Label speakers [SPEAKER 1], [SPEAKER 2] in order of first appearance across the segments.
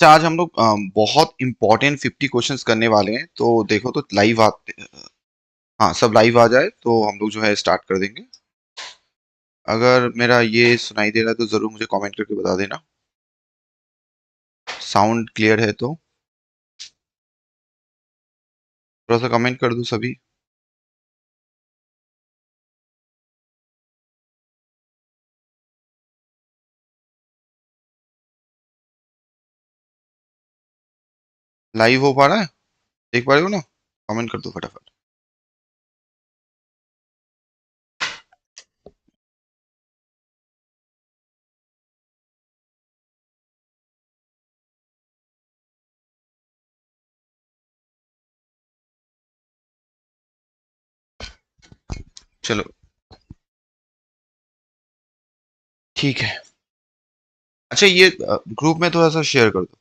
[SPEAKER 1] अच्छा, आज हम लोग बहुत इंपॉर्टेंट 50 क्वेश्चंस करने वाले हैं, तो देखो तो लाइव आते। हाँ, सब लाइव आ जाए तो हम लोग जो है स्टार्ट कर देंगे। अगर मेरा ये सुनाई दे रहा है तो जरूर मुझे कमेंट करके बता देना। साउंड क्लियर है तो थोड़ा सा कमेंट कर दो सभी। लाइव हो पा रहा है? देख पा रहे हो ना? कमेंट कर दो फटाफट। चलो, ठीक है। अच्छा, ये ग्रुप में थोड़ा सा शेयर कर दो।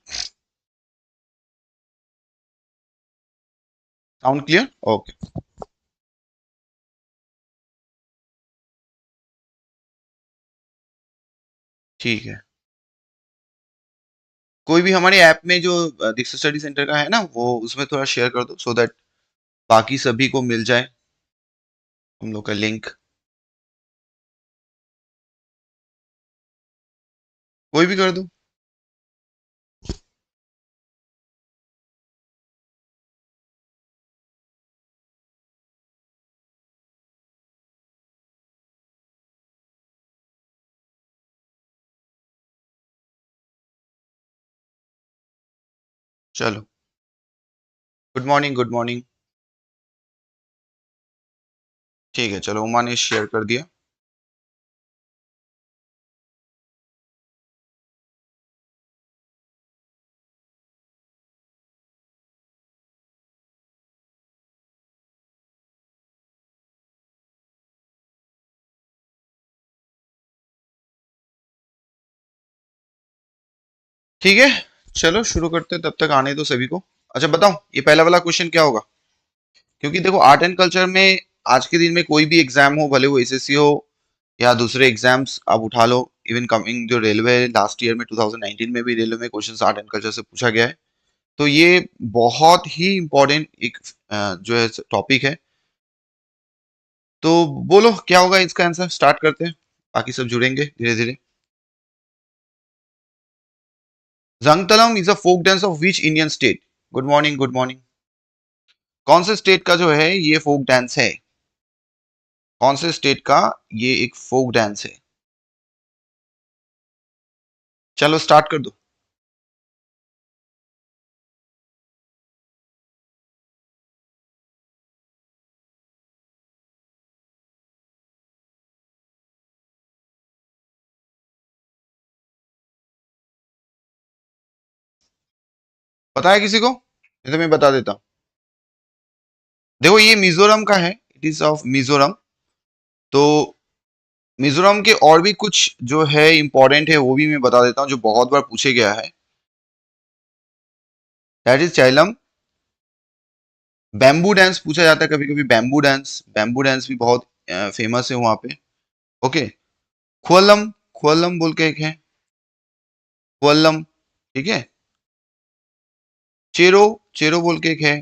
[SPEAKER 1] Sound clear? ओके। ठीक है। कोई भी हमारे ऐप में जो दीक्षा स्टडी सेंटर का है ना, वो उसमें थोड़ा शेयर कर दो, सो दैट बाकी सभी को मिल जाए हम लोग का लिंक। कोई भी कर दो। चलो, गुड मॉर्निंग, गुड मॉर्निंग। ठीक है, चलो, उमा ने शेयर कर दिया। ठीक है, चलो शुरू करते हैं, तब तक आने दो सभी को। अच्छा बताओ, ये पहला वाला क्वेश्चन क्या होगा? क्योंकि देखो, आर्ट एंड कल्चर में आज के दिन में कोई भी एग्जाम हो, भले वो एसएससी हो या दूसरे एग्जाम्स आप उठा लो। इवन कमिंग जो रेलवे लास्ट ईयर में 2019 में भी रेलवे में क्वेश्चंस आर्ट एंड कल्चर से पूछा गया है। तो ये बहुत ही इंपॉर्टेंट एक जो है टॉपिक है। तो बोलो क्या होगा इसका आंसर, स्टार्ट करते हैं। बाकी सब जुड़ेंगे धीरे धीरे। Jangtalam is a folk dance of which Indian state? Good morning, good morning. कौन से स्टेट का जो है ये फोक डांस है? कौन से स्टेट का ये एक फोक डांस है? चलो स्टार्ट कर दो। पता है किसी को? नहीं तो मैं बता देता हूँ। देखो, ये मिजोरम का है, इट इज ऑफ मिजोरम। तो मिजोरम के और भी कुछ जो है इंपॉर्टेंट है, वो भी मैं बता देता हूँ, जो बहुत बार पूछे गया है। That is Chailam. Bamboo dance पूछा जाता है कभी कभी, बैम्बू डांस। बैम्बू डांस भी बहुत फेमस है वहां पे। ओके। खुअलम। खुअलम बोल के एक है। खुअलम। ठीक है। चेरो। चेरो बोल के एक है।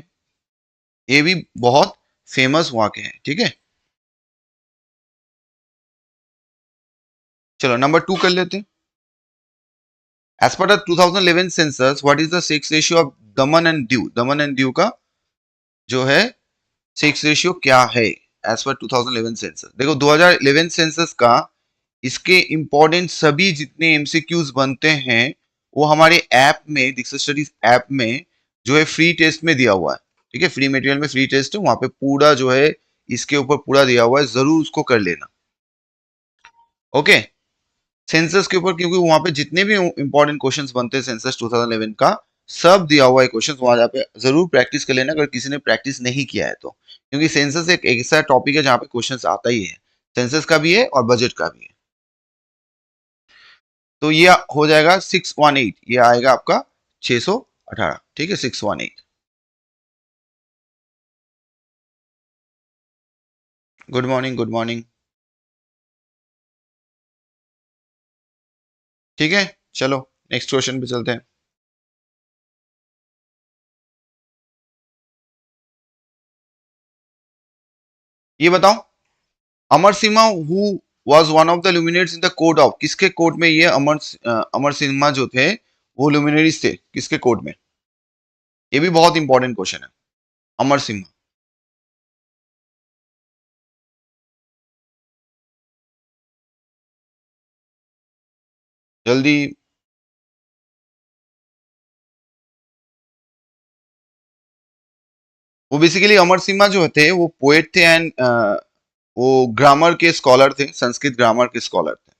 [SPEAKER 1] ये भी बहुत फेमस वहां के हैं। ठीक है। चलो नंबर 2 कर लेते हैं। As per the 2011 census, what is the sex ratio of Daman and Diu? Daman and Diu का जो है सेक्स रेशियो क्या है एज पर 2011 सेंसस? देखो, 2011 सेंसस का इसके इंपॉर्टेंट सभी जितने एमसीक्यूज बनते हैं, वो हमारे ऐप में, दीक्षा स्टडीज ऐप में जो है फ्री टेस्ट में दिया हुआ है। ठीक है, फ्री मटेरियल में फ्री टेस्ट है, वहां पे पूरा जो है इसके ऊपर पूरा दिया हुआ है, जरूर उसको कर लेना। ओके। सेंसस के ऊपर, क्योंकि वहां पे जितने भी इंपॉर्टेंट क्वेश्चंस बनते हैं सेंसस 2011 का, सब दिया हुआ है क्वेश्चंस, वहां पे जरूर प्रैक्टिस कर लेना अगर किसी ने प्रैक्टिस नहीं किया है तो। क्योंकि सेंसस एक ऐसा टॉपिक है जहाँ पे क्वेश्चंस आता ही है। सेंसस का भी है और बजट का भी है। तो ये हो जाएगा 618, ये आएगा आपका 618। ठीक है, 618। Good morning, good morning. ठीक है, चलो नेक्स्ट क्वेश्चन पे चलते हैं। ये बताओ, Amar Sinha who was one of the luminates in the court of, किसके कोर्ट में ये अमर सिन्हा जो थे वो लुमिनरीज थे, किसके कोर्ट में? ये भी बहुत इंपॉर्टेंट क्वेश्चन है। अमर सिन्हा, जल्दी। वो बेसिकली अमर सिन्हा जो थे वो पोएट थे एंड वो ग्रामर के स्कॉलर थे, संस्कृत ग्रामर के स्कॉलर थे।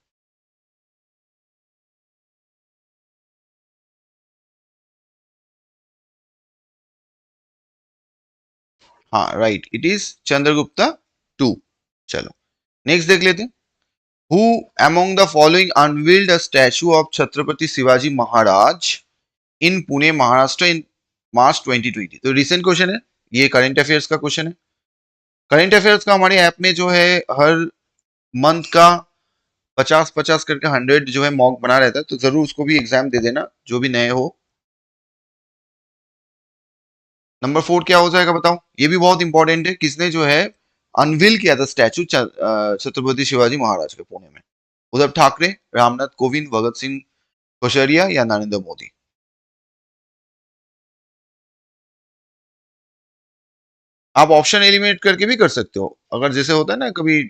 [SPEAKER 1] हाँ right, it is Chandragupta two. चलो नेक्स्ट देख लेते हैं। Who among the following unveiled a statue of Chhatrapati Shivaji Maharaj in Pune Maharashtra in March 2020? तो रिसेंट क्वेश्चन है, ये करंट अफेयर्स का क्वेश्चन है। करंट अफेयर्स का हमारे ऐप में जो है हर मंथ का 50-50 करके 100 जो है मॉक बना रहता है, तो जरूर उसको भी एग्जाम दे देना जो भी नए हो। नंबर 4 क्या हो जाएगा बताओ? ये भी बहुत इंपॉर्टेंट है, किसने जो है अनवील किया था स्टैचू छत्रपति शिवाजी महाराज के पुणे में? उद्धव ठाकरे, रामनाथ कोविंद, भगत सिंह कोश्यारिया या नरेंद्र मोदी? आप ऑप्शन एलिमिनेट करके भी कर सकते हो, अगर जैसे होता है ना कभी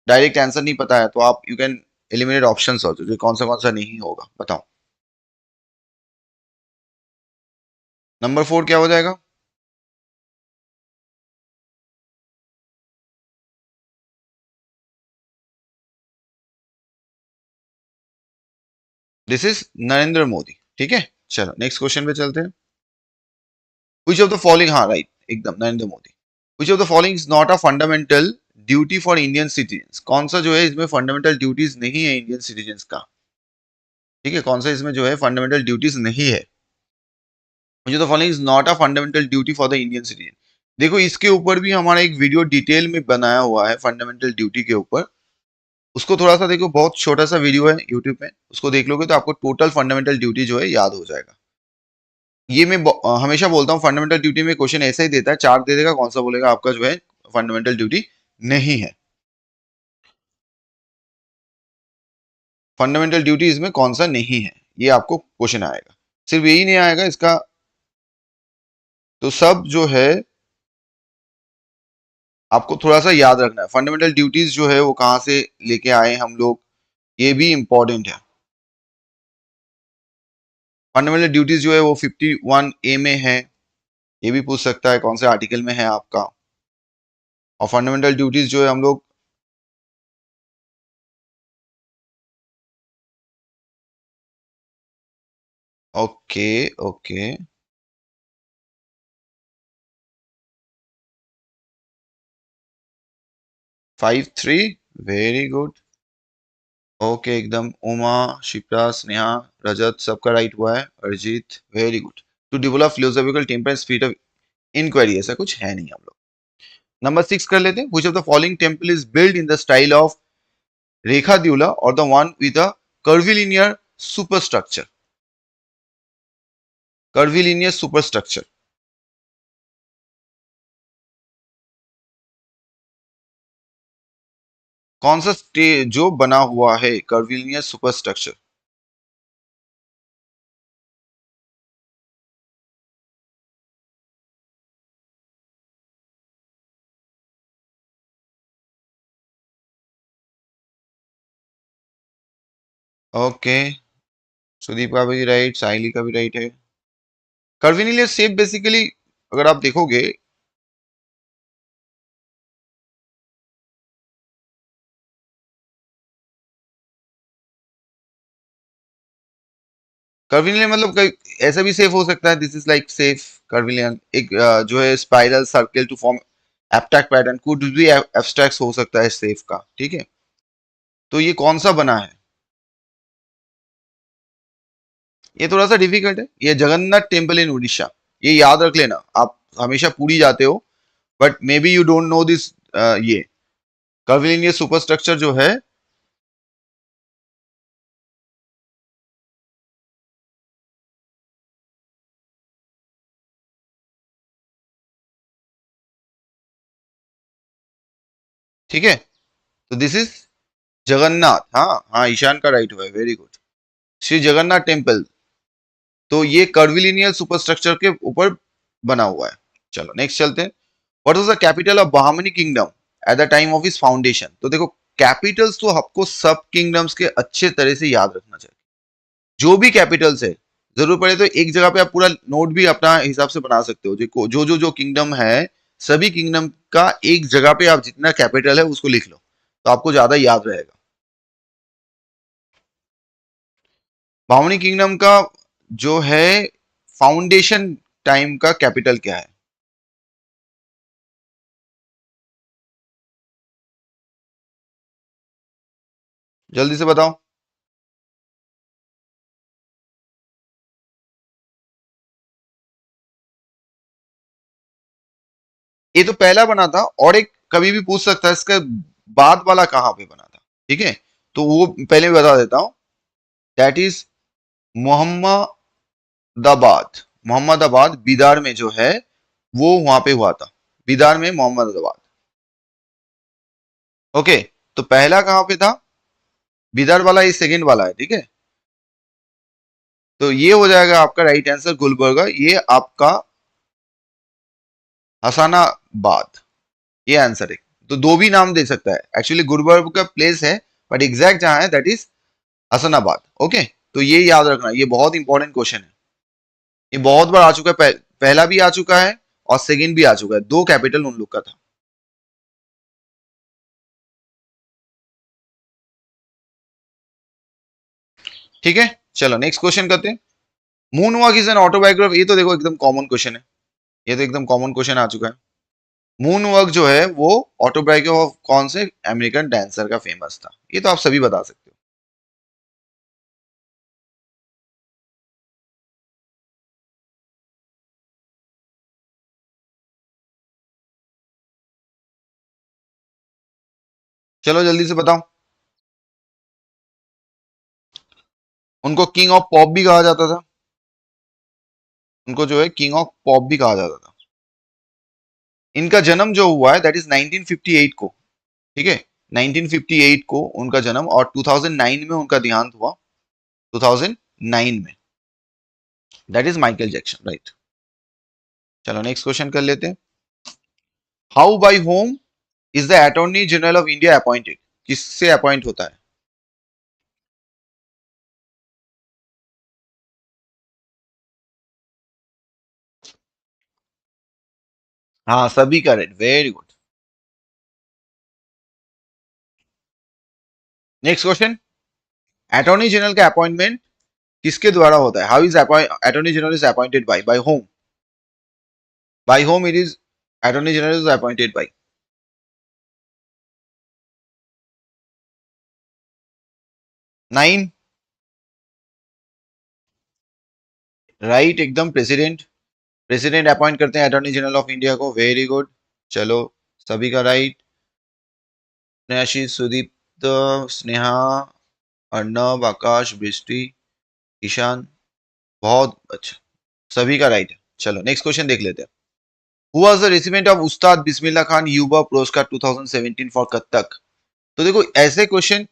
[SPEAKER 1] डायरेक्ट आंसर नहीं पता है तो आप you can eliminate option also, जो कौन सा नहीं होगा बताओ। नंबर 4 क्या हो जाएगा? This is Narendra Modi. ठीक है, चलो नेक्स्ट क्वेश्चन पे चलते हैं। विच ऑफ द फॉलोइंग, हाँ राइट एकदम Narendra Modi. Which of the following is not a fundamental duty for Indian citizen? कौन सा जो है इसमें फंडामेंटल ड्यूटीज नहीं है इंडियन सिटीजन का? ठीक है, कौन सा इसमें जो है फंडामेंटल ड्यूटीज नहीं है? Which of the following is not a fundamental duty for the Indian citizen? देखो इसके ऊपर भी हमारा एक वीडियो डिटेल में बनाया हुआ है फंडामेंटल ड्यूटी के ऊपर, उसको थोड़ा सा देखो, बहुत छोटा सा वीडियो है यूट्यूब में, उसको देख लोगे तो आपको टोटल फंडामेंटल ड्यूटी जो है याद हो जाएगा। ये मैं हमेशा बोलता हूँ फंडामेंटल ड्यूटी में क्वेश्चन ऐसा ही देता है, चार दे देगा, कौन सा बोलेगा आपका जो है फंडामेंटल ड्यूटी नहीं है? फंडामेंटल ड्यूटी इसमें कौन सा नहीं है, ये आपको क्वेश्चन आएगा। सिर्फ यही नहीं आएगा इसका, तो सब जो है आपको थोड़ा सा याद रखना है। फंडामेंटल ड्यूटीज जो है वो कहाँ से लेके आए हम लोग, ये भी इंपॉर्टेंट है। फंडामेंटल ड्यूटीज जो है वो 51A में है, ये भी पूछ सकता है कौन से आर्टिकल में है आपका। और फंडामेंटल ड्यूटीज जो है हम लोग, okay okay, 53, very good. Okay एकदम, उमा, शिप्रा, स्नेहा, रजत सबका राइट हुआ है, Arijit very good. To develop philosophical temper and spirit of inquiry, ऐसा कुछ है नहीं हम लोग। नंबर 6 कर लेते हैं। Which of the following temple is build in the style of Rekha Deula और the one with a curvilinear superstructure? Curvilinear superstructure, कौन सा जो बना हुआ है कर्विलिनियर सुपरस्ट्रक्चर? ओके, सुदीप का भी राइट, साइली का भी राइट है। कर्विलिनियर शेप बेसिकली अगर आप देखोगे, कर्विलियन मतलब ऐसा भी सेफ हो सकता है, this is like safe curvilinear, एक जो है spiral circle to form abstract pattern, कुछ भी एब्स्ट्रैक्ट हो सकता है सेफ का, ठीक है। तो ये कौन सा बना है? ये थोड़ा सा डिफिकल्ट है, ये जगन्नाथ टेम्पल इन उड़ीसा, ये याद रख लेना। आप हमेशा पूरी जाते हो but may be you don't know this. ये कर्विलिनियर सुपरस्ट्रक्चर जो है, ठीक है, तो दिस इज जगन्नाथ। हाँ हाँ, ईशान का राइट हुआ है, very good. Shri Jagannath temple, तो ये कर्विलिनियल सुपरस्ट्रक्चर के ऊपर बना हुआ है। चलो नेक्स्ट चलते हैं। What was the capital of Bahmani kingdom at the time of its foundation? तो देखो, कैपिटल्स तो आपको सब किंगडम्स के अच्छे तरह से याद रखना चाहिए। जो भी कैपिटल्स है, जरूर पड़े तो एक जगह पे आप पूरा नोट भी अपना हिसाब से बना सकते हो। जो किंगडम है, सभी किंगडम का एक जगह पे आप जितना कैपिटल है उसको लिख लो, तो आपको ज्यादा याद रहेगा। बामनी किंगडम का जो है फाउंडेशन टाइम का कैपिटल क्या है? जल्दी से बताओ। ये तो पहला बना था, और एक कभी भी पूछ सकता है इसका बाद वाला कहाँ पे बना था। ठीक है, तो वो पहले भी बता देता हूं। That is Mohammadabad. मोहम्मदाबाद बिदार में जो है, वो वहां पे हुआ था, बिदार में मोहम्मदाबाद। ओके, तो पहला कहां पे था? बिदार वाला, ये सेकंड वाला है। ठीक है, तो ये हो जाएगा आपका राइट आंसर गुलबर्गा। ये आपका हसानाबाद, ये आंसर है। तो दो भी नाम दे सकता है, एक्चुअली गुलबर्ग का प्लेस है, बट एग्जैक्ट जहां है दैट इज हसनाबाद। ओके, तो ये याद रखना, ये बहुत इंपॉर्टेंट क्वेश्चन है। ये बहुत बार आ चुका है, पहला भी आ चुका है और सेकंड भी आ चुका है, दो कैपिटल उन लोग का था। ठीक है, चलो नेक्स्ट क्वेश्चन करते हैं। Moon walk is an autobiography. ये तो देखो एकदम कॉमन क्वेश्चन है, ये तो एकदम कॉमन क्वेश्चन आ चुका है। मून वॉक जो है वो ऑटोबायोग्राफी ऑफ कौन से अमेरिकन डांसर का फेमस था? ये तो आप सभी बता सकते हो। चलो जल्दी से बताओ। उनको किंग ऑफ पॉप भी कहा जाता था। उनको जो है किंग ऑफ पॉप भी कहा जाता था। इनका जन्म जो हुआ है दैट इज 1958 को। ठीक है, 1958 को उनका जन्म, और 2009 में उनका देहांत हुआ, 2009 में। That is Michael Jackson, right. चलो नेक्स्ट क्वेश्चन कर लेते हैं। How by whom is the attorney general of India appointed? किससे अपॉइंट होता है? हाँ, सभी correct, very good. Next question. Attorney general का अपॉइंटमेंट किसके द्वारा होता है? How is attorney general is appointed by whom? By whom it is attorney general is appointed by? 9, right, एकदम प्रेसिडेंट। प्रेसिडेंट अपॉइंट करते हैं अटॉर्नी जनरल ऑफ इंडिया को, very good. चलो, सभी का राइट। स्नेहाशीष, सुदीप्त, स्नेहा, अर्णव, आकाश, बृष्टि, ईशान, बहुत अच्छा, सभी का राइट है। चलो नेक्स्ट क्वेश्चन देख लेते हैं। Who was the recipient of उस्ताद बिस्मिल्लाह खान युवा पुरस्कार 2017 फॉर कथक? तो देखो ऐसे question,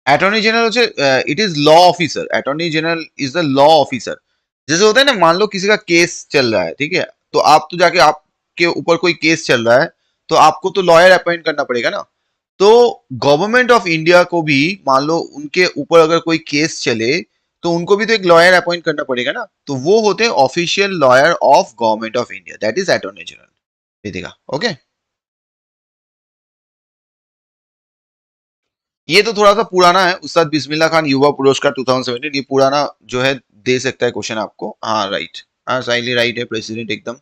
[SPEAKER 1] attorney general it is law officer. Attorney general is the law officer. जैसे होता है ना, मान लो किसी का केस चल रहा है, ठीक है, तो आप तो जाके, आपके ऊपर कोई केस चल रहा है, तो आपको तो लॉयर अपॉइंट करना पड़ेगा ना। तो गवर्नमेंट ऑफ इंडिया को भी मान लो उनके ऊपर अगर कोई केस चले, तो उनको भी तो एक लॉयर अपॉइंट करना पड़ेगा ना, तो वो होते हैं official lawyer of government of India, that is attorney general. Ritika, okay. ये तो थोड़ा सा पुराना है, उस्ताद बिस्मिल्लाह खान युवा पुरस्कार 2017, ये पुराना जो है, दे सकता है क्वेश्चन आपको। हाँ राइट, हाँ साइली राइट है, प्रेसिडेंट एकदम।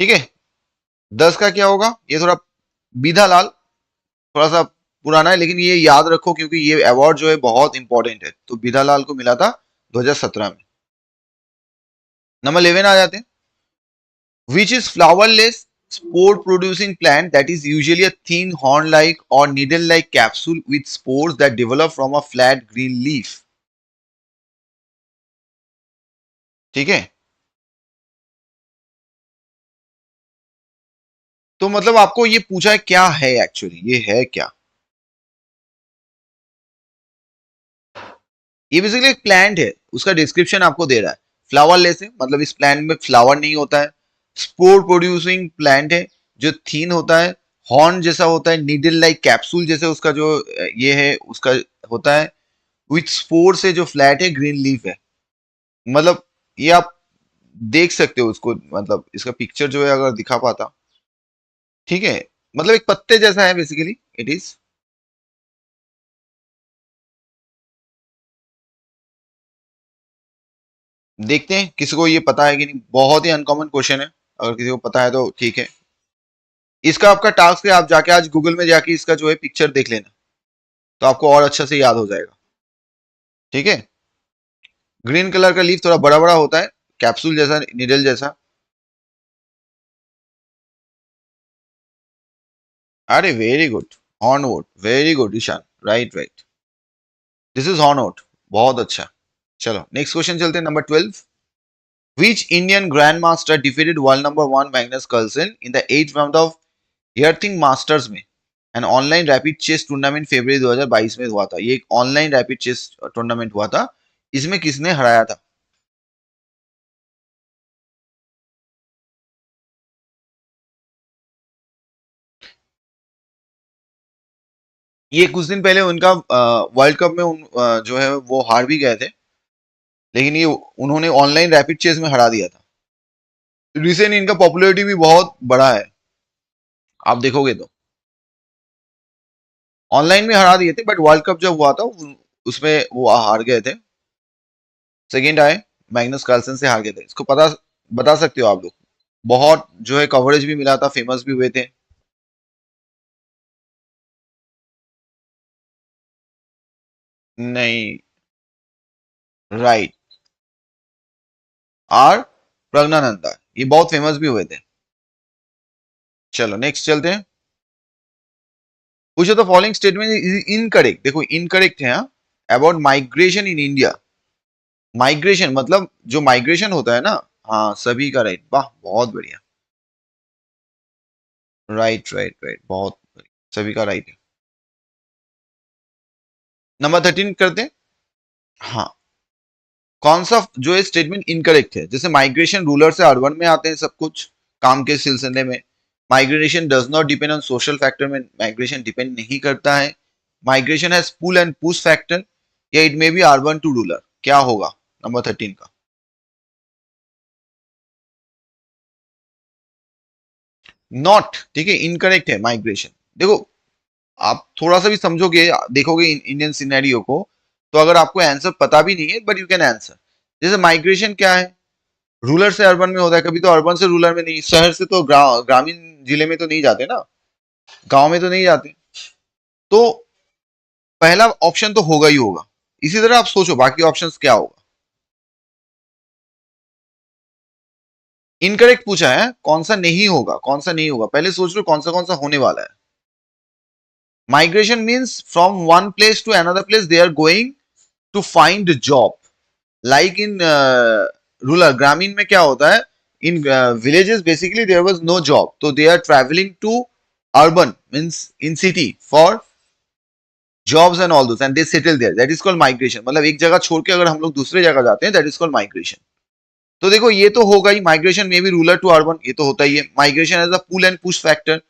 [SPEAKER 1] ठीक है, 10 का क्या होगा? ये थोड़ा बीधा लाल, थोड़ा सा पुराना है, लेकिन ये याद रखो क्योंकि ये अवार्ड जो है बहुत इंपॉर्टेंट है। तो बीधा लाल को मिला था 2017 में। नंबर 11 आ जाते हैं। Which is flowerless spore producing plant that is usually a thin horn like or needle like capsule with spores that develop from a flat green leaf? ठीक है, तो मतलब आपको ये पूछा है क्या है, एक्चुअली ये है क्या? ये बेसिकली एक प्लांट है, उसका डिस्क्रिप्शन आपको दे रहा है। फ्लावरलेस है, मतलब इस प्लांट में फ्लावर नहीं होता है। स्पोर प्रोड्यूसिंग प्लांट है, जो थीन होता है, हॉर्न जैसा होता है, नीडल लाइक कैप्सूल जैसे उसका जो ये है उसका होता है, विथ स्पोर से जो फ्लैट है, ग्रीन लीफ है। मतलब ये आप देख सकते हो उसको, मतलब इसका पिक्चर जो है अगर दिखा पाता, ठीक है, मतलब एक पत्ते जैसा है बेसिकली इट इज। देखते हैं किसी को ये पता है कि नहीं, बहुत ही अनकॉमन क्वेश्चन है, अगर किसी को पता है तो ठीक है। इसका आपका टास्क है, आप जाके आज गूगल में जाके इसका जो है पिक्चर देख लेना, तो आपको और अच्छा से याद हो जाएगा। ठीक है, ग्रीन कलर का लीफ थोड़ा बड़ा बड़ा होता है, कैप्सूल जैसा, निडल जैसा। अरे very good, hornwood, very good Ishan, right right, this is hornwood, बहुत अच्छा। चलो नेक्स्ट क्वेश्चन चलते हैं, number 12। Which Indian grandmaster defeated world number one Magnus Carlsen in the 8th round of Airthings masters में an online rapid chess tournament फरवरी 2022 में हुआ था? ये एक ऑनलाइन रैपिड चेस टूर्नामेंट हुआ था, इसमें किसने हराया था? ये कुछ दिन पहले उनका वर्ल्ड कप में जो है वो हार भी गए थे, लेकिन ये उन्होंने ऑनलाइन रैपिड चेस में हरा दिया था। रिसेंट इनका पॉपुलैरिटी भी बहुत बड़ा है, आप देखोगे तो। ऑनलाइन में हरा दिए थे, बट वर्ल्ड कप जब हुआ था उसमें वो हार गए थे, सेकेंड आए, मैग्नस कार्लसन से हार गए थे। इसको पता बता सकते हो आप लोग, बहुत जो है कवरेज भी मिला था, फेमस भी हुए थे। नहीं, राइट, आर प्रज्ञानंदा, ये बहुत फेमस भी हुए थे। चलो नेक्स्ट चलते हैं। पूछो the following statement is incorrect, देखो इनकरेक्ट है about migration in India. Migration मतलब जो माइग्रेशन होता है ना, हाँ सभी का राइट, वाह बहुत बढ़िया, राइट राइट राइट, बहुत बढ़िया, सभी का राइट है। नंबर 13 करते हैं। हाँ, कौन सा जो है स्टेटमेंट इनकरेक्ट है? जैसे माइग्रेशन रूरल से अर्बन में आते हैं सब कुछ काम के सिलसिले में, migration does not depend on social factor में माइग्रेशन डिपेंड नहीं करता है, migration has pull and push factor, या it may be urban to rural, क्या होगा नंबर 13 का? नॉट, ठीक है, इनकरेक्ट है माइग्रेशन। देखो आप थोड़ा सा भी समझोगे, देखोगे इंडियन सिनेरियो को, तो अगर आपको आंसर पता भी नहीं है बट यू कैन आंसर। जैसे माइग्रेशन क्या है, रूरल से अर्बन में होता है, कभी तो अर्बन से रूरल में नहीं, शहर से तो ग्रामीण जिले में तो नहीं जाते ना, गांव में तो नहीं जाते। तो पहला ऑप्शन तो होगा ही होगा। इसी तरह आप सोचो बाकी ऑप्शंस क्या होगा। इनकरेक्ट पूछा है, कौन सा नहीं होगा, कौन सा नहीं होगा, पहले सोच लो कौन सा होने वाला है। Migration means from one place to another place they are going to find job, like in rural, ग्रामीण में क्या होता है, in villages basically there was no job, तो they are travelling to urban means in city for jobs and all those and they settle there, that is called migration. मतलब एक जगह छोड़ के अगर हम लोग दूसरे जगह जाते हैं, दैट इज कॉल्ड माइग्रेशन। तो देखो ये तो होगा ही, माइग्रेशन में भी रूरल टू अर्बन, ये तो होता ही है। Migration as a pull and push factor,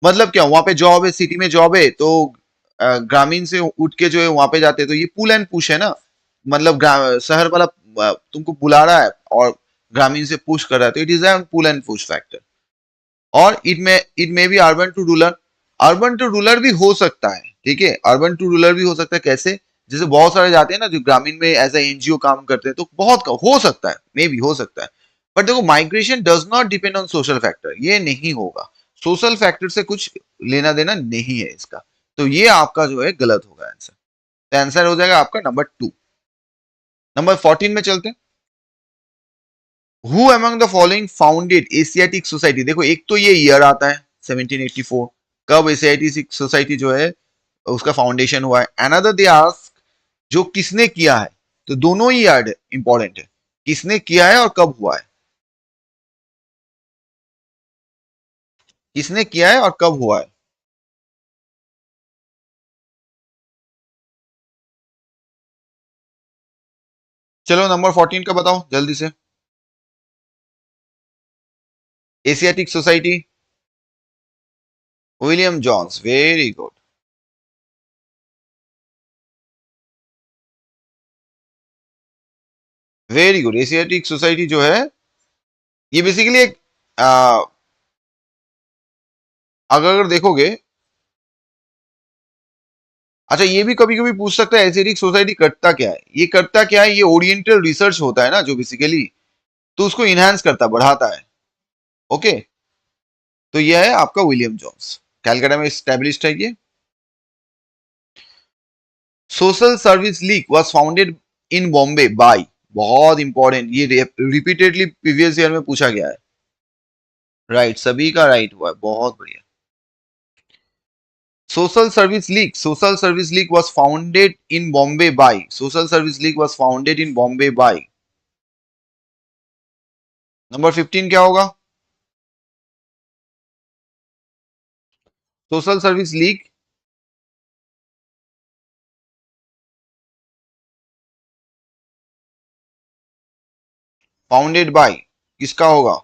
[SPEAKER 1] मतलब क्या, वहां पे जॉब है, सिटी में जॉब है, तो ग्रामीण से उठ के जो है वहां पे जाते हैं, तो ये पुल एंड पुश है ना, मतलब शहर वाला तुमको बुला रहा है और ग्रामीण से पुश कर रहा है, तो it is a pull and push factor. और it may be urban to rural, urban to rural भी हो सकता है, ठीक है, अर्बन टू रूरल भी हो सकता है, कैसे, जैसे बहुत सारे जाते हैं ना जो ग्रामीण में एज ए एनजीओ काम करते हैं, तो बहुत हो सकता है, मे भी हो सकता है। बट देखो migration does not depend on social factor, ये नहीं होगा, सोशल फैक्टर से कुछ लेना देना नहीं है इसका, तो ये आपका जो है गलत होगा आंसर। तो आंसर हो जाएगा आपका नंबर 2। नंबर 14 में चलते हैं। Who among the following founded Asiatic society, देखो एक तो ये ईयर आता है 1784, कब एशियाटिक सोसाइटी जो है उसका फाउंडेशन हुआ है। अनदर दे आस्क, जो किसने किया है, तो दोनों ही यार्ड इंपॉर्टेंट है, किसने किया है और कब हुआ है। किसने किया है और कब हुआ है? चलो नंबर 14 का बताओ जल्दी से। Asiatic society, William Jones, very good. Very good. Asiatic society जो है ये बेसिकली एक अगर देखोगे, अच्छा ये भी कभी कभी पूछ सकता है एशियाटिक सोसाइटी करता क्या है, ये करता क्या है, ये ओरिएंटल रिसर्च होता है ना जो बेसिकली, तो उसको इनहांस करता, बढ़ाता है। ओके, तो ये है आपका विलियम जॉन्स, कैलकाटा में स्टैब्लिश्ड है ये। Social service league was founded in Bombay by, बहुत इंपॉर्टेंट, ये रिपीटेडली प्रीवियस ईयर में पूछा गया है। राइट, सभी का राइट हुआ है, बहुत बढ़िया। Social service league was founded in Bombay by, social service league was founded in Bombay by. Number 15 क्या होगा? Social service league founded by, किसका होगा?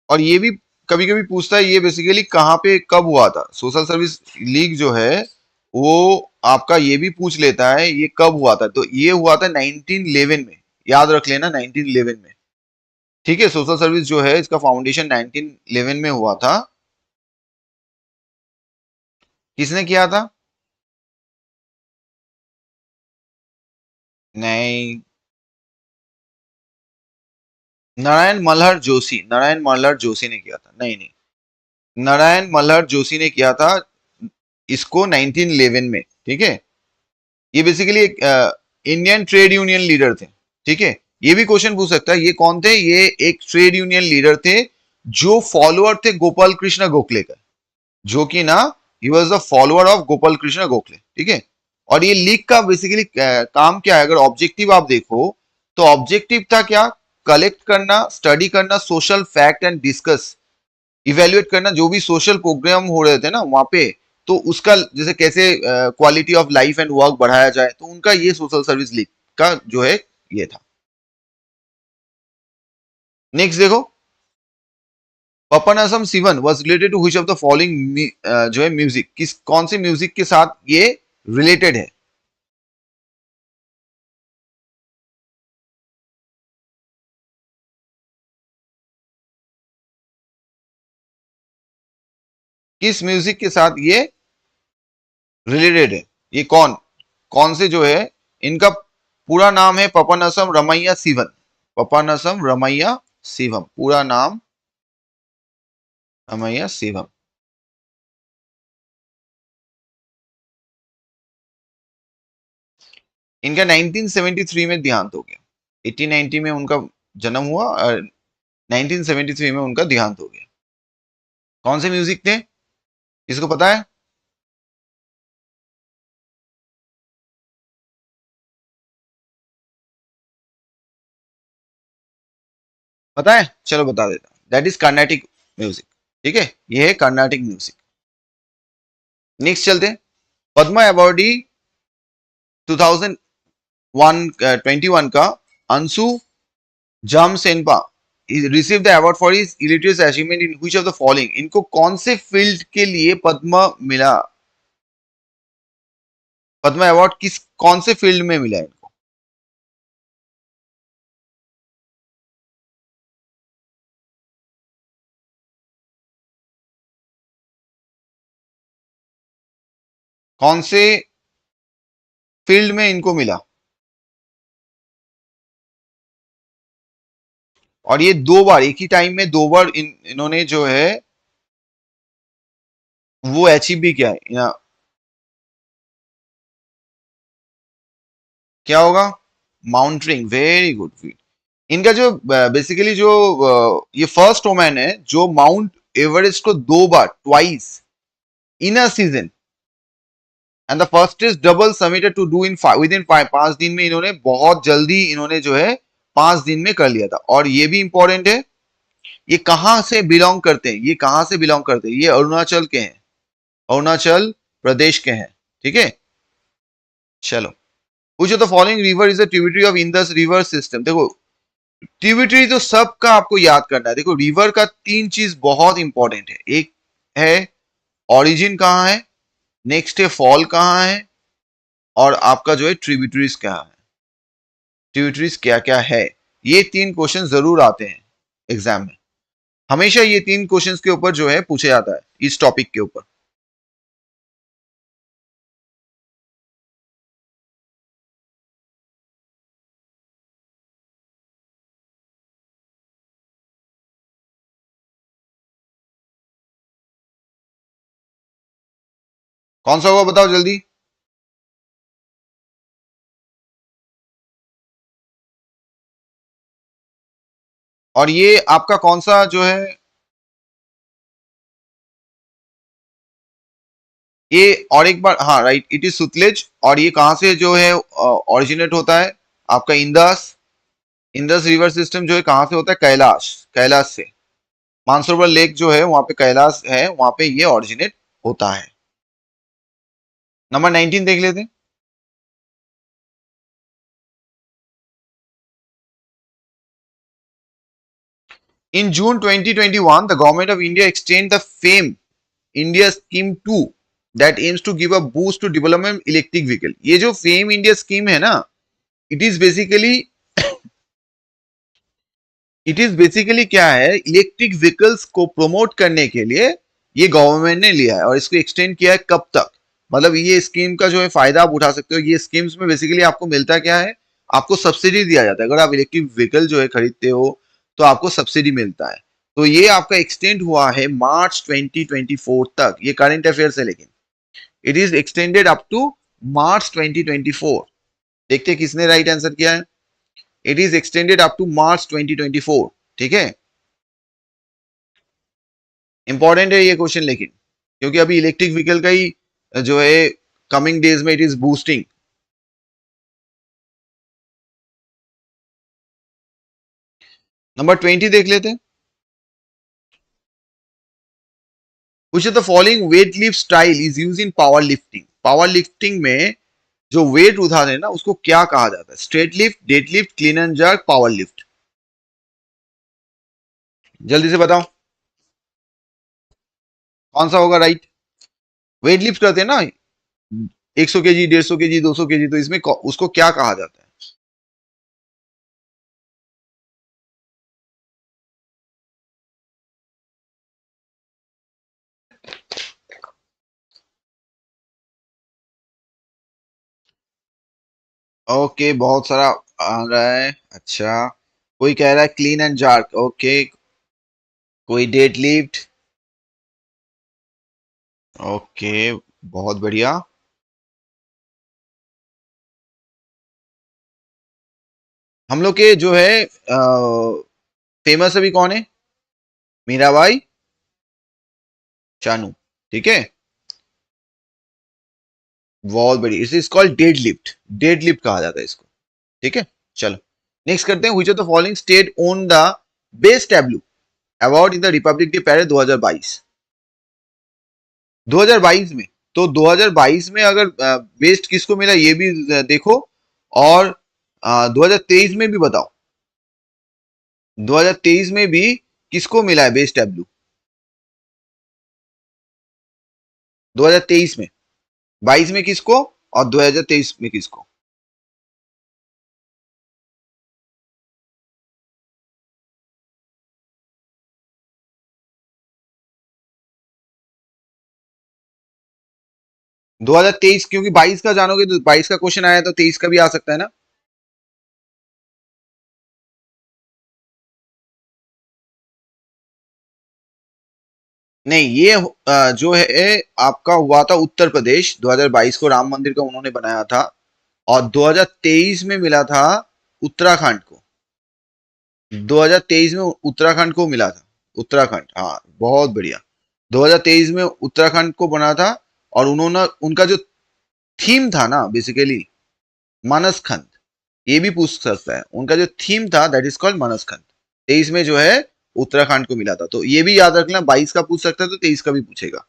[SPEAKER 1] और ये भी कभी कभी पूछता है ये बेसिकली कहाँ पे कब हुआ था, सोशल सर्विस लीग जो है वो आपका ये भी पूछ लेता है ये कब हुआ था, तो ये हुआ था 1911 में, याद रख लेना 1911 में। ठीक है, सोशल सर्विस जो है इसका फाउंडेशन 1911 में हुआ था। किसने किया था? नहीं, नारायण मल्हर जोशी, नारायण मल्हर जोशी ने किया था, नहीं नहीं, नारायण मल्हर जोशी ने किया था इसको 1911 में। ठीक है, ये बेसिकली एक इंडियन ट्रेड यूनियन लीडर थे। ठीक है, ये भी क्वेश्चन पूछ सकता है ये कौन थे, ये एक ट्रेड यूनियन लीडर थे जो फॉलोअर थे गोपाल कृष्ण गोखले का, जो कि ना he was the follower of Gopal Krishna Gokhale. ठीक है, और ये लीग का बेसिकली काम क्या है, अगर ऑब्जेक्टिव आप देखो तो ऑब्जेक्टिव था क्या, कलेक्ट करना, स्टडी करना social fact and discuss, evaluate करना जो भी सोशल प्रोग्राम हो रहे थे ना वहां पे, तो उसका जैसे कैसे quality of life and work बढ़ाया जाए, तो उनका ये सोशल सर्विस लीग का जो है ये था। नेक्स्ट देखो, Papanasam Sivan was related to which of the following, जो है म्यूजिक, किस कौन से म्यूजिक के साथ ये रिलेटेड है? किस म्यूजिक के साथ ये रिलेटेड है? ये कौन कौन से जो है, इनका पूरा नाम है पपनासम रमैया सिवन, पपनासम रमैया शिवम, पूरा नाम रमैया शिवम। इनका 1973 में देहांत हो गया, 1890 में उनका जन्म हुआ और 1973 में उनका देहांत हो गया। कौन से म्यूजिक थे, किसको पता है? पता है, चलो बता देता हूँ, दैट इज कर्नाटिक म्यूजिक। ठीक है, ये है कर्नाटिक म्यूजिक। नेक्स्ट चलते हैं, पद्मा अवार्डी 2021 का Anshu Jamsenpa receive the award for his illiterate achievement in which of the following, इनको कौन से फील्ड के लिए पद्मा मिला, पद्मा अवार्ड किस कौन से फील्ड में मिला इनको? कौन से फील्ड में इनको मिला? और ये दो बार, एक ही टाइम में दो बार इन्होंने जो है वो अचीव भी किया है क्या होगा? Mountaineering, very good. इनका जो बेसिकली जो ये फर्स्ट वोमैन है जो माउंट एवरेस्ट को दो बार, twice in a season, and the first is double summited to do in with in 5 दिन में, इन्होंने बहुत जल्दी इन्होंने जो है 5 दिन में कर लिया था। और ये भी इंपॉर्टेंट है, ये कहां से बिलोंग करते हैं, ये कहां से बिलोंग करते हैं, ये अरुणाचल के हैं, अरुणाचल प्रदेश के हैं, ठीक है। चलो, which of the following river is a tributary of Indus river system? देखो ट्रिब्यूटरी तो सबका आपको याद करना है। देखो रिवर का 3 चीज बहुत इंपॉर्टेंट है, एक है ओरिजिन कहाँ है, नेक्स्ट है फॉल कहाँ है, और आपका जो है ट्रिब्यूटरीज क्या है, ट्रिब्यूटरीज क्या क्या है। ये 3 क्वेश्चन जरूर आते हैं एग्जाम में, हमेशा ये 3 क्वेश्चन के ऊपर जो है पूछे जाता है इस टॉपिक के ऊपर। कौन सा होगा बताओ जल्दी। और ये आपका कौन सा जो है, ये और एक बार, हाँ राइट, इट इज सुतलेज। और ये कहां से जो है ओरिजिनेट होता है, आपका इंदस, इंदस रिवर सिस्टम जो है कहां से होता है, कैलाश, कैलाश से। मानसरोवर लेक जो है वहां पे कैलाश है, वहां पे ये ओरिजिनेट होता है। नंबर 19 देख लेते हैं। In June 2021, the government of India extended the FAME India Scheme 2 that aims to give a boost to development electric vehicle. ये जो FAME India scheme है ना, it is basically क्या है, इलेक्ट्रिक व्हीकल्स को प्रमोट करने के लिए ये गवर्नमेंट ने लिया है, और इसको एक्सटेंड किया है कब तक, मतलब ये स्कीम का जो है फायदा आप उठा सकते हो। ये स्कीम्स में बेसिकली आपको मिलता क्या है, आपको सब्सिडी दिया जाता है। अगर आप इलेक्ट्रिक व्हीकल जो है खरीदते हो तो आपको सब्सिडी मिलता है। तो ये आपका एक्सटेंड हुआ है मार्च 2024 तक, ये करंट अफेयर्स है, लेकिन it is extended up to March 2024। देखते हैं किसने राइट आंसर किया है। It is extended up to March 2024, ठीक है। इंपॉर्टेंट है ये क्वेश्चन लेकिन, क्योंकि अभी इलेक्ट्रिक व्हीकल का ही जो है कमिंग डेज में इट इज बूस्टिंग। नंबर 20 देख लेते हैं। Which of the following weight lift style is used in power lifting? Power lifting में जो वेट उठाते हैं ना उसको क्या कहा जाता है, straight lift, dead lift, clean and jerk, power lift, जल्दी से बताओ कौन सा होगा राइट। वेट लिफ्ट करते हैं ना 100 केजी, 150 केजी, 200 केजी, तो इसमें उसको क्या कहा जाता है। ओके, बहुत सारा आ रहा है, अच्छा। कोई कह रहा है क्लीन एंड जार्क, ओके। कोई डेड लिफ्ट, ओके, बहुत बढ़िया। हम लोग के जो है फेमस अभी कौन है, मीराबाई चानू, ठीक है, बहुत बड़ी। इस called dead lift, dead lift कहा जाता है इसको, ठीक है। चलो नेक्स्ट करते हैं। Which of the following state own the best tableau award in the Republic day parade 2022? 2022 में, तो 2022 में अगर बेस्ट किसको मिला ये भी देखो, और 2023 में भी बताओ, 2023 में भी किसको मिला है बेस्ट टैब्लू, 2023 में, 22 में किसको और 2023 में किसको। दो हजार तेईस, क्योंकि 22 का जानोगे तो 22 का क्वेश्चन आया तो 23 का भी आ सकता है ना। नहीं, ये जो है आपका हुआ था उत्तर प्रदेश, 2022 को राम मंदिर का उन्होंने बनाया था, और 2023 में मिला था उत्तराखंड को, 2023 में उत्तराखंड को मिला था, उत्तराखंड, हाँ बहुत बढ़िया। 2023 में उत्तराखंड को बना था, और उन्होंने उनका जो थीम था ना बेसिकली मानस खंड, ये भी पूछ सकता है। उनका जो थीम था दैट इज कॉल्ड मनस्कंद। 23 में जो है उत्तराखंड को मिला था, तो ये भी याद रखना, 22 का पूछ सकता है तो 23 का भी पूछेगा।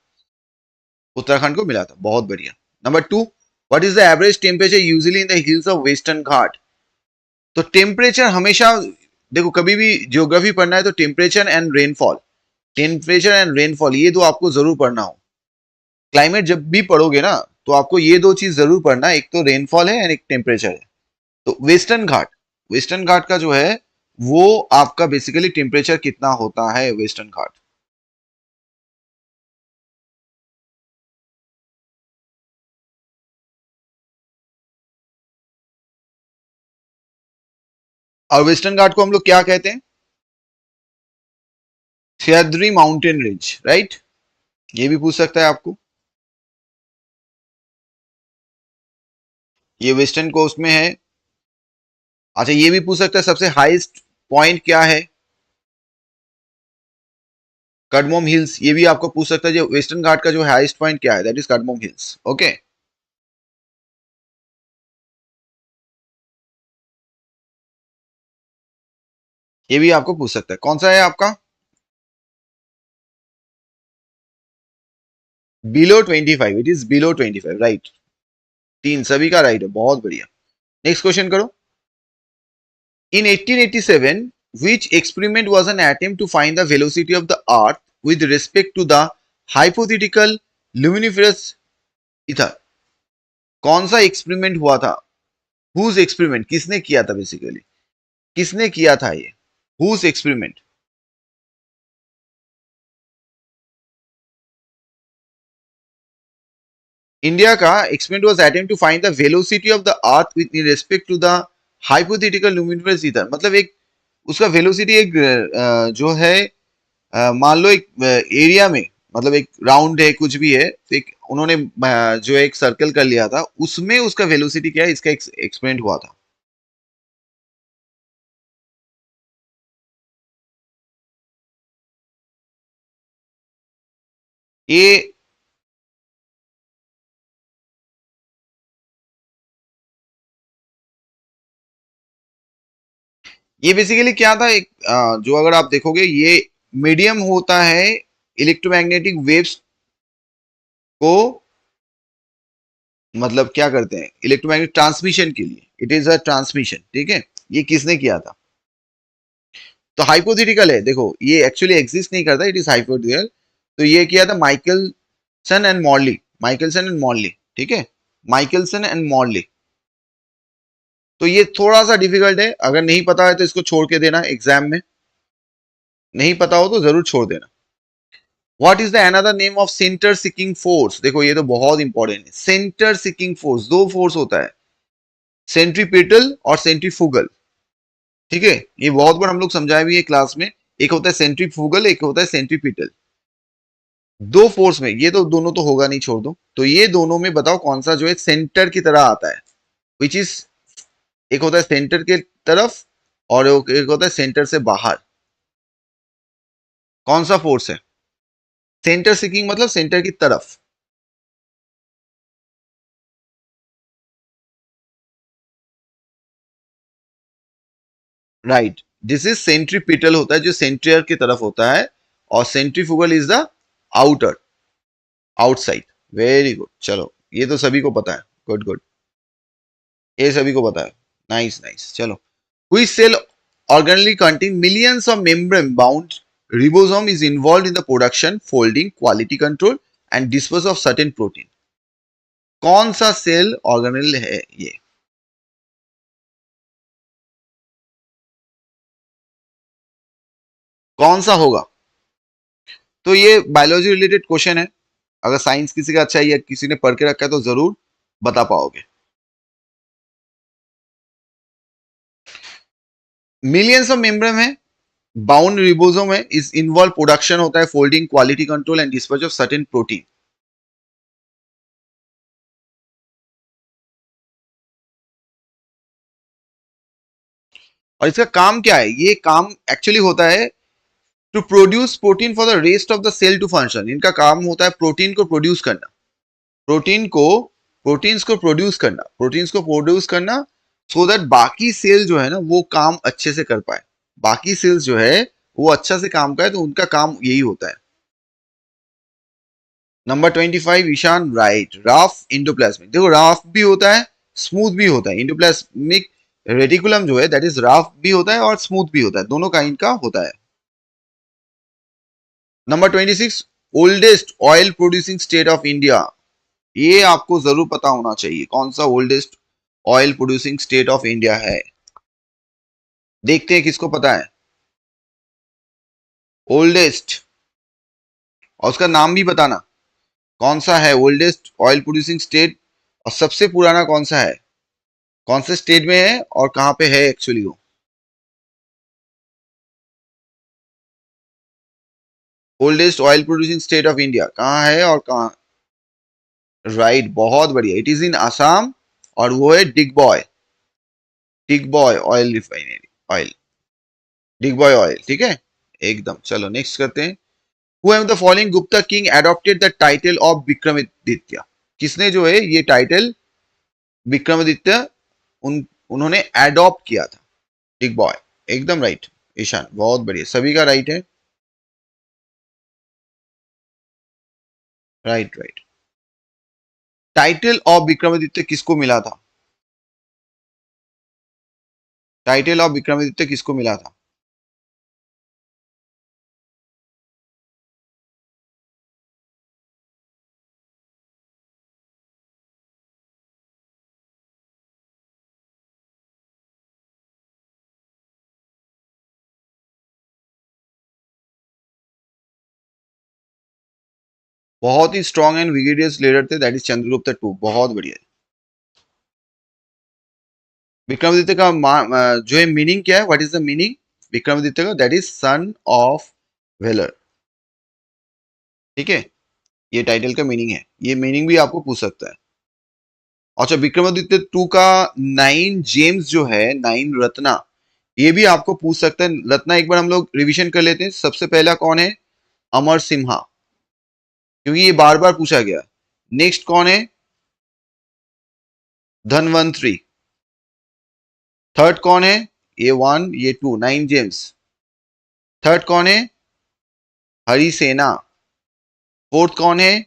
[SPEAKER 1] उत्तराखंड को मिला था, बहुत बढ़िया। Number 2, what is the average temperature usually in the hills of western Ghat? तो टेम्परेचर हमेशा देखो, कभी भी ज्योग्राफी पढ़ना है तो temperature and rainfall, temperature and rainfall ये दो आपको जरूर पढ़ना हो। क्लाइमेट जब भी पढ़ोगे ना तो आपको ये दो चीज जरूर पढ़ना, एक तो रेनफॉल है एंड एक टेम्परेचर है। तो वेस्टर्न घाट, वेस्टर्न घाट का जो है वो आपका बेसिकली टेम्परेचर कितना होता है वेस्टर्न घाट। और वेस्टर्न घाट को हम लोग क्या कहते हैं? Sahyadri mountain range, right? ये भी पूछ सकता है आपको। ये वेस्टर्न कोस्ट में है। अच्छा, ये भी पूछ सकता है सबसे हाईएस्ट पॉइंट क्या है? कडमोम हिल्स, ये भी आपको पूछ सकता है जो वेस्टर्न घाट का जो हाईएस्ट पॉइंट क्या है, दैट इज कडमोम हिल्स। ओके, ये भी आपको पूछ सकता है। कौन सा है आपका? Below 25, it is below 25, right. तीन सभी का राइट है, बहुत बढ़िया। नेक्स्ट क्वेश्चन करो। In 1887, which experiment was an attempt to find the velocity of the Earth with respect to the hypothetical luminiferous ether? कौन सा एक्सपेरिमेंट हुआ था? हुज एक्सपेरिमेंट, किसने किया था? बेसिकली किसने किया था ये? Whose experiment? इंडिया का experiment was attempt to find the velocity of the earth with respect to the hypothetical luminous ether. मतलब एक उसका वेलोसिटी एक जो है मान लो एक एरिया में, मतलब एक राउंड है कुछ भी है, तो एक उन्होंने जो एक सर्कल कर लिया था, उसमें उसका वेलोसिटी क्या है, इसका एक्सपेरिमेंट हुआ था। ये ये बेसिकली क्या था, एक जो अगर आप देखोगे ये मीडियम होता है इलेक्ट्रोमैग्नेटिक वेव्स को, मतलब क्या करते हैं इलेक्ट्रोमैग्नेटिक ट्रांसमिशन के लिए, इट इज अ ट्रांसमिशन, ठीक है। ये किसने किया था? तो हाइपोथेटिकल है, देखो ये एक्चुअली एग्जिस्ट नहीं करता, इट इज हाइपोथेटिकल। तो ये किया था Michelson and Morley, Michelson and Morley, ठीक है, माइकलसन एंड मॉर्ली। तो ये थोड़ा सा डिफिकल्ट है, अगर नहीं पता है तो इसको छोड़ के देना एग्जाम में, नहीं पता हो तो जरूर छोड़ देना। What is the another name of centre seeking force? देखो ये तो बहुत इंपॉर्टेंट है। सेंटर सिकिंग फोर्स, दो फोर्स होता है, सेंट्रीपिटल और सेंट्रीफुगल, ठीक है। ये बहुत बार हम लोग समझाए भी है क्लास में, एक होता है सेंट्रीफुगल, एक होता है सेंट्रीपिटल। दो फोर्स में, ये तो दोनों तो होगा नहीं, छोड़ दो। तो ये दोनों में बताओ कौन सा जो है सेंटर की तरह आता है, विच इज, एक होता है सेंटर के तरफ और एक होता है सेंटर से बाहर। कौन सा फोर्स है? सेंटर सिकिंग मतलब सेंटर की तरफ। राइट, दिस इज सेंट्रीपिटल होता है जो सेंटर की तरफ होता है, और centrifugal is the outer, outside. Very good, चलो ये तो सभी को पता है, गुड गुड, ये सभी को पता है, नाइस नाइस। चलो, which cell organelle contain millions of membrane bound ribosome is involved in the production, folding, quality control and dispersal of certain protein? कौन सा सेल ऑर्गेनेल है ये? कौन सा होगा? तो ये बायोलॉजी रिलेटेड क्वेश्चन है, अगर साइंस किसी का अच्छा है या किसी ने पढ़ के रखा है तो जरूर बता पाओगे। मिलियंस ऑफ मेम्ब्रेन है, बाउंड रिबोसोम है, इस इन्वॉल्व प्रोडक्शन होता है, folding, quality control and dispatch of certain protein. और इसका काम क्या है? ये काम एक्चुअली होता है to produce protein for the rest of the cell to function. इनका काम होता है प्रोटीन को प्रोड्यूस करना, प्रोटीन को, प्रोटीन्स को प्रोड्यूस करना, प्रोटीन्स को प्रोड्यूस करना, सो दैट बाकी सेल जो है ना वो काम अच्छे से कर पाए, बाकी सेल्स जो है वो अच्छा से काम करे, तो उनका काम यही होता है। Number 25 Ishan right, rough endoplasmic, देखो रफ भी होता है स्मूथ भी होता है, इंडोप्लाज्मिक रेटिकुलम जो है दैट इज रफ भी होता है और स्मूथ भी होता है, दोनों काइंड का होता है। Number 26 oldest oil producing state of India, ये आपको जरूर पता होना चाहिए कौन सा oldest oil producing state of India है। देखते हैं किसको पता है ओल्डेस्ट, और उसका नाम भी बताना कौन सा है ओल्डेस्ट ऑयल प्रोड्यूसिंग स्टेट, और सबसे पुराना कौन सा है, कौन से स्टेट में है और कहां पे है एक्चुअली वो। Oldest oil producing state of India कहां है और कहां, राइट बहुत बढ़िया, इट इज इन आसाम और वो है Digboi, Digboi oil refinery oil, Digboi oil, ठीक है एकदम। चलो नेक्स्ट करते हैं। Who among the following Gupta king adopted the title of Vikramaditya, किसने जो है ये टाइटल विक्रमादित्य उन्होंने एडॉप्ट किया था, बिग बॉय एकदम राइट, ईशान बहुत बढ़िया, सभी का राइट है, right right. Title of Vikramaditya किसको मिला था, टाइटल ऑफ विक्रमादित्य किसको मिला था, बहुत ही स्ट्रॉन्ग एंड विगिडियस लीडर थे, दैट इज चंद्रगुप्त टू, बहुत बढ़िया। विक्रमादित्य का जो है मीनिंग क्या है, what is the meaning Vikramaditya का, that is son of valour, ठीक है ये टाइटल का मीनिंग है, ये मीनिंग भी आपको पूछ सकता है। अच्छा विक्रमादित्य टू का 9 जेम्स जो है, 9 रत्ना, ये भी आपको पूछ सकते हैं। रत्ना एक बार हम लोग रिवीजन कर लेते हैं। सबसे पहला कौन है, अमर सिम्हा, क्योंकि ये बार बार पूछा गया। नेक्स्ट कौन है, धनवंतरी। थर्ड कौन है, ये 1 ये 2, 9 जेम्स। थर्ड कौन है, हरिसेना। फोर्थ कौन है,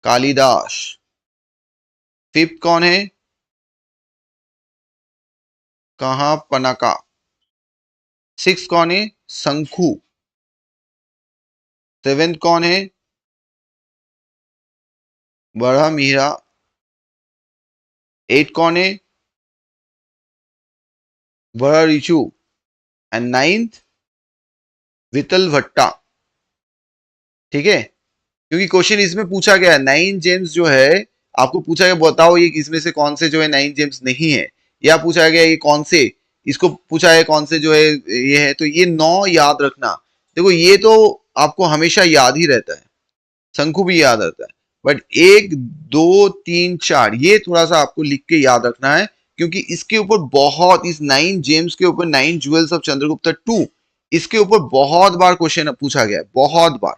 [SPEAKER 1] कालिदास। फिफ्थ कौन है, कहां पनका। सिक्स कौन है, शंखु। सेवेंथ कौन है, बड़ा मीरा। एट कौन है, बड़ा रिचू। एंड नाइन्थ वितल भट्टा, ठीक है क्योंकि क्वेश्चन इसमें पूछा गया है 9 जेम्स जो है, आपको पूछा गया बताओ ये इसमें से कौन से जो है 9 जेम्स नहीं है, या पूछा गया ये कौन से, इसको पूछा है कौन से जो है ये है, तो ये 9 याद रखना। देखो ये तो आपको हमेशा याद ही रहता है, शंखु भी याद रहता है, बट 1 2 3 4 ये थोड़ा सा आपको लिख के याद रखना है, क्योंकि इसके ऊपर बहुत, इस 9 जेम्स के ऊपर 9 ज्वेल्स ऑफ चंद्रगुप्त टू, इसके ऊपर बहुत बार क्वेश्चन पूछा गया है, बहुत बार।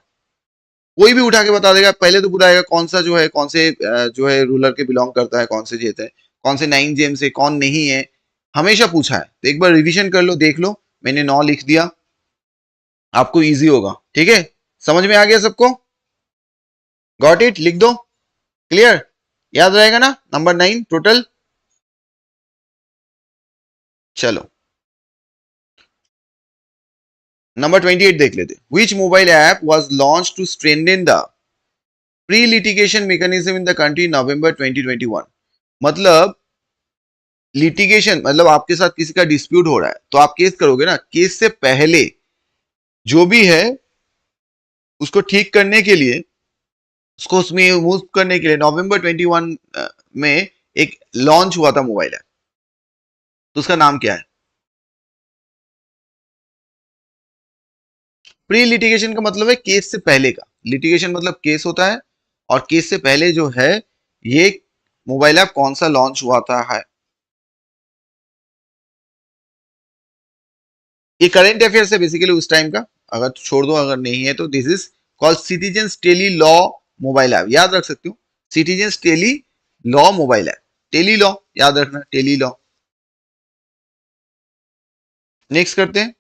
[SPEAKER 1] कोई भी उठा के बता देगा, पहले तो बताएगा कौन सा जो है, कौन से जो है रूलर के बिलोंग करता है, कौन से जेत है, कौन से 9 जेम्स है, कौन नहीं है, हमेशा पूछा है। तो एक बार रिवीजन कर लो, देख लो, मैंने 9 लिख दिया, आपको इजी होगा, ठीक है समझ में आ गया सबको, गॉट इट, लिख दो, क्लियर, याद रहेगा ना, नंबर 9 टोटल। चलो नंबर 28 देख लेते, which mobile app was launch to strengthen the pre litigation mechanism in the country November 2021, मतलब लिटिगेशन मतलब आपके साथ किसी का डिस्प्यूट हो रहा है तो आप केस करोगे ना, केस से पहले जो भी है उसको ठीक करने के लिए, उसको उसमें मूव करने के लिए नवंबर 21 में एक लॉन्च हुआ था मोबाइल ऐप, तो उसका नाम क्या है। प्री लिटिगेशन का मतलब है केस से पहले का, लिटिगेशन मतलब केस होता है, और केस से पहले जो है ये मोबाइल ऐप कौन सा लॉन्च हुआ था है। ये करंट अफेयर्स है बेसिकली उस टाइम का, अगर छोड़ दो अगर नहीं है तो, this is called citizens tele law mobile app, याद रख सकते हो, citizens tele law mobile app, tele law याद रखना, टेली लॉ। नेक्स्ट करते हैं,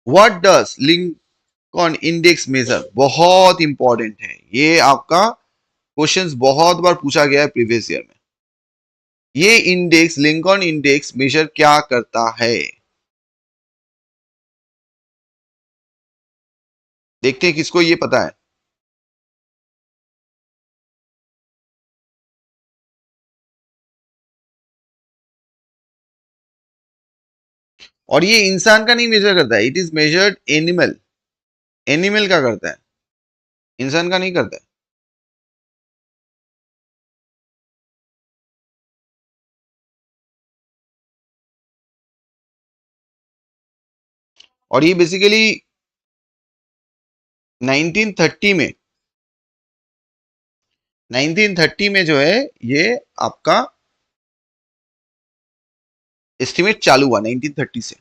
[SPEAKER 1] what does Lincoln index measure? बहुत इंपॉर्टेंट है ये, आपका क्वेश्चंस बहुत बार पूछा गया है प्रीवियस ईयर में। ये इंडेक्स, लिंकन इंडेक्स मेजर क्या करता है? देखते हैं किसको ये पता है। और ये इंसान का नहीं मेजर करता है, it is measured animal. Animal का करता है, इंसान का नहीं करता है। और ये बेसिकली 1930 में, 1930 में जो है ये आपका एस्टिमेट चालू हुआ 1930 से।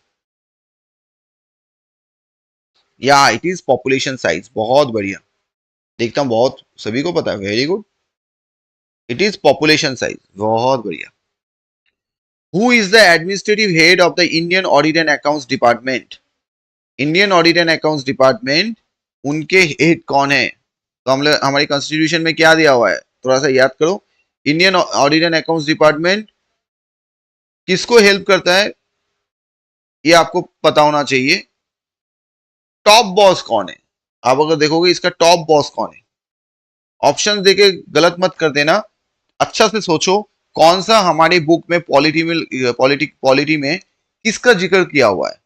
[SPEAKER 1] या इट इज पॉपुलेशन साइज, बहुत बढ़िया, देखता हूं बहुत सभी को पता है, very good. It is population size, बहुत बढ़िया। Who is the administrative head of the Indian audit and accounts department? Indian audit and accounts department, उनके हेड कौन है? तो हम हमारी कॉन्स्टिट्यूशन में क्या दिया हुआ है, थोड़ा सा याद करो। Indian audit and accounts department किसको हेल्प करता है, ये आपको पता होना चाहिए। टॉप बॉस कौन है? आप अगर देखोगे इसका टॉप बॉस कौन है, ऑप्शन देके गलत मत कर देना, अच्छा से सोचो कौन सा हमारी बुक में पॉलिटी में किसका जिक्र किया हुआ है।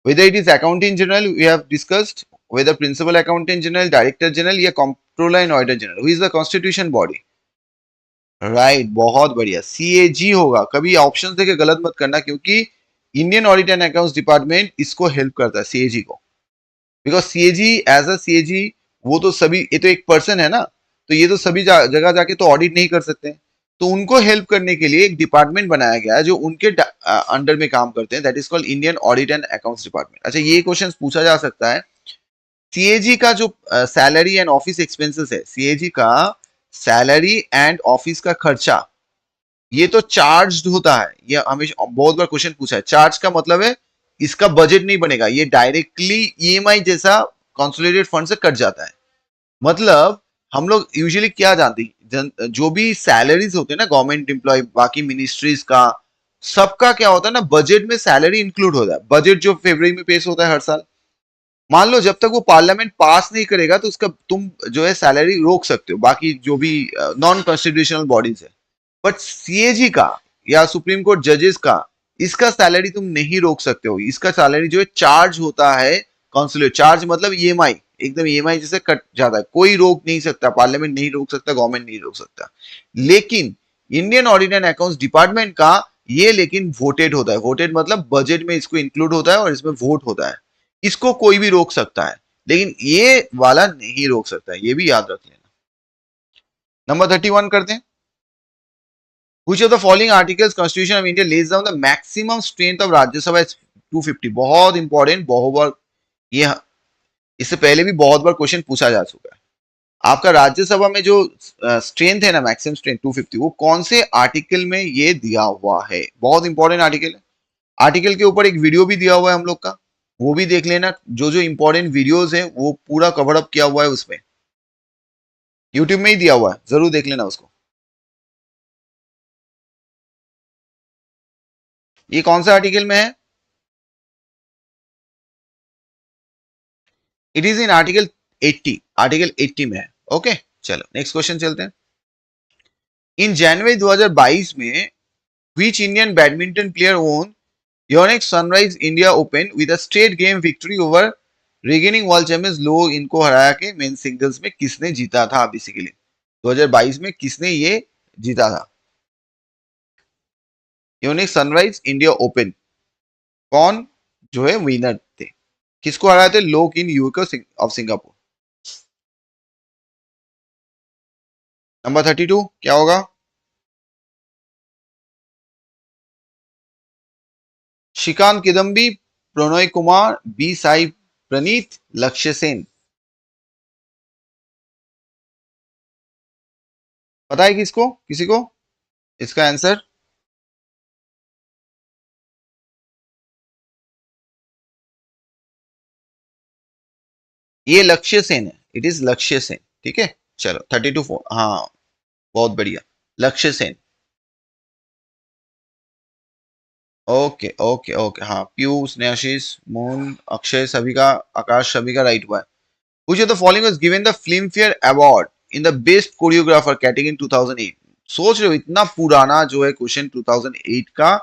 [SPEAKER 1] whether it is accountant general we have discussed, whether principal accountant general, director general या comptroller and auditor general, who is the constitution body? Right, बहुत बढ़िया, सीएजी होगा। कभी ऑप्शंस देके गलत मत करना, क्योंकि Indian audit and accounts department इसको हेल्प करता है, सीएजी को। Because CAG as a CAG, वो तो सभी, ये तो एक पर्सन है ना, तो ये तो सभी जगह जाके तो ऑडिट नहीं कर सकते, तो उनको हेल्प करने के लिए एक डिपार्टमेंट बनाया गया है जो उनके अंडर में काम करते हैं, that is called Indian audit and accounts department. अच्छा, ये क्वेश्चन पूछा जा सकता है, सीएजी का जो सैलरी एंड ऑफिस एक्सपेंसेस है, सीएजी का सैलरी एंड ऑफिस का खर्चा, ये तो चार्ज होता है, ये हमेशा बहुत बार क्वेश्चन पूछा है। चार्ज का मतलब है इसका बजट नहीं बनेगा, ये डायरेक्टली ईएमआई जैसा कंसोलिडेटेड फंड से कट जाता है। मतलब हम लोग यूजुअली क्या जानते हैं, जो भी सैलरीज होते हैं ना गवर्नमेंट एम्प्लॉय, बाकी मिनिस्ट्रीज का, सबका क्या होता है ना, बजट में सैलरी इंक्लूड होता है। बजट जो फरवरी में पेश होता है हर साल, मान लो जब तक वो पार्लियामेंट पास नहीं करेगा तो उसका तुम जो है सैलरी रोक सकते हो, बाकी जो भी नॉन कॉन्स्टिट्यूशनल बॉडीज है। बट सीएजी का या सुप्रीम कोर्ट जजेस का, इसका सैलरी तुम नहीं रोक सकते हो, इसका सैलरी जो है चार्ज होता है। काउंसिल चार्ज मतलब ईएमआई, एकदम ईएमआई जैसे कट जाता है, कोई रोक नहीं सकता, पार्लियामेंट नहीं रोक सकता, गवर्नमेंट नहीं रोक सकता। लेकिन Indian audit and accounts department का ये लेकिन वोटेड होता है, वोटेड मतलब बजट में इसको इंक्लूड होता है और इसमें वोट होता है, इसको कोई भी रोक सकता है, लेकिन ये वाला नहीं रोक सकता है, ये भी याद रख लेना। नंबर 31 करते हैं, Which of the following articles Constitution of India lays down the maximum strength of Rajya Sabha is 250? बहुत इंपॉर्टेंट, बहुत बार ये, इससे पहले भी बहुत बार क्वेश्चन पूछा जा चुका है। आपका राज्यसभा में जो स्ट्रेंथ है ना, मैक्सिमम स्ट्रेंथ 250, वो कौन से आर्टिकल में ये दिया हुआ है? बहुत इंपॉर्टेंट आर्टिकल है। आर्टिकल के ऊपर एक वीडियो भी दिया हुआ है हम लोग का, वो भी देख लेना। जो जो इंपॉर्टेंट वीडियोस है वो पूरा कवर अप किया हुआ है उसमें, यूट्यूब में ही दिया हुआ है, जरूर देख लेना उसको। ये कौन सा आर्टिकल में है? It is in article 80, article 80 में है। ओके, चलो नेक्स्ट क्वेश्चन चलते हैं। इन जनवरी 2022 में which Indian badminton player won Yonex Sunrise India Open with a straight game victory over regaining world champions? लोग इनको हराया के मेन सिंगल्स में किसने जीता था? बेसिकली 2022 में किसने ये जीता था? यूनिक सनराइज इंडिया ओपन, कौन जो है विनर थे? किसको हराए थे? लोक इन यूको ऑफ सिंगापुर। नंबर 32 क्या होगा? श्रीकांत किदम्बी, प्रणोय कुमार, बी साई प्रणीत, लक्ष्य सेन। पता है किसको, किसी को इसका आंसर? ये लक्ष्य सेन है, इट इज लक्ष्य सेन। ठीक है, चलो 32 हाँ, बहुत बढ़िया, लक्ष्य सेन। ओके ओके ओके, हाँ, पीयूष, स्नेहाशीष, मोहन, अक्षय, सभी का, आकाश, सभी का राइट हुआ है। Which of the following was given the Filmfare Award in the Best Choreographer category in 2008? सोच रहे हो इतना पुराना जो है क्वेश्चन 2008 का,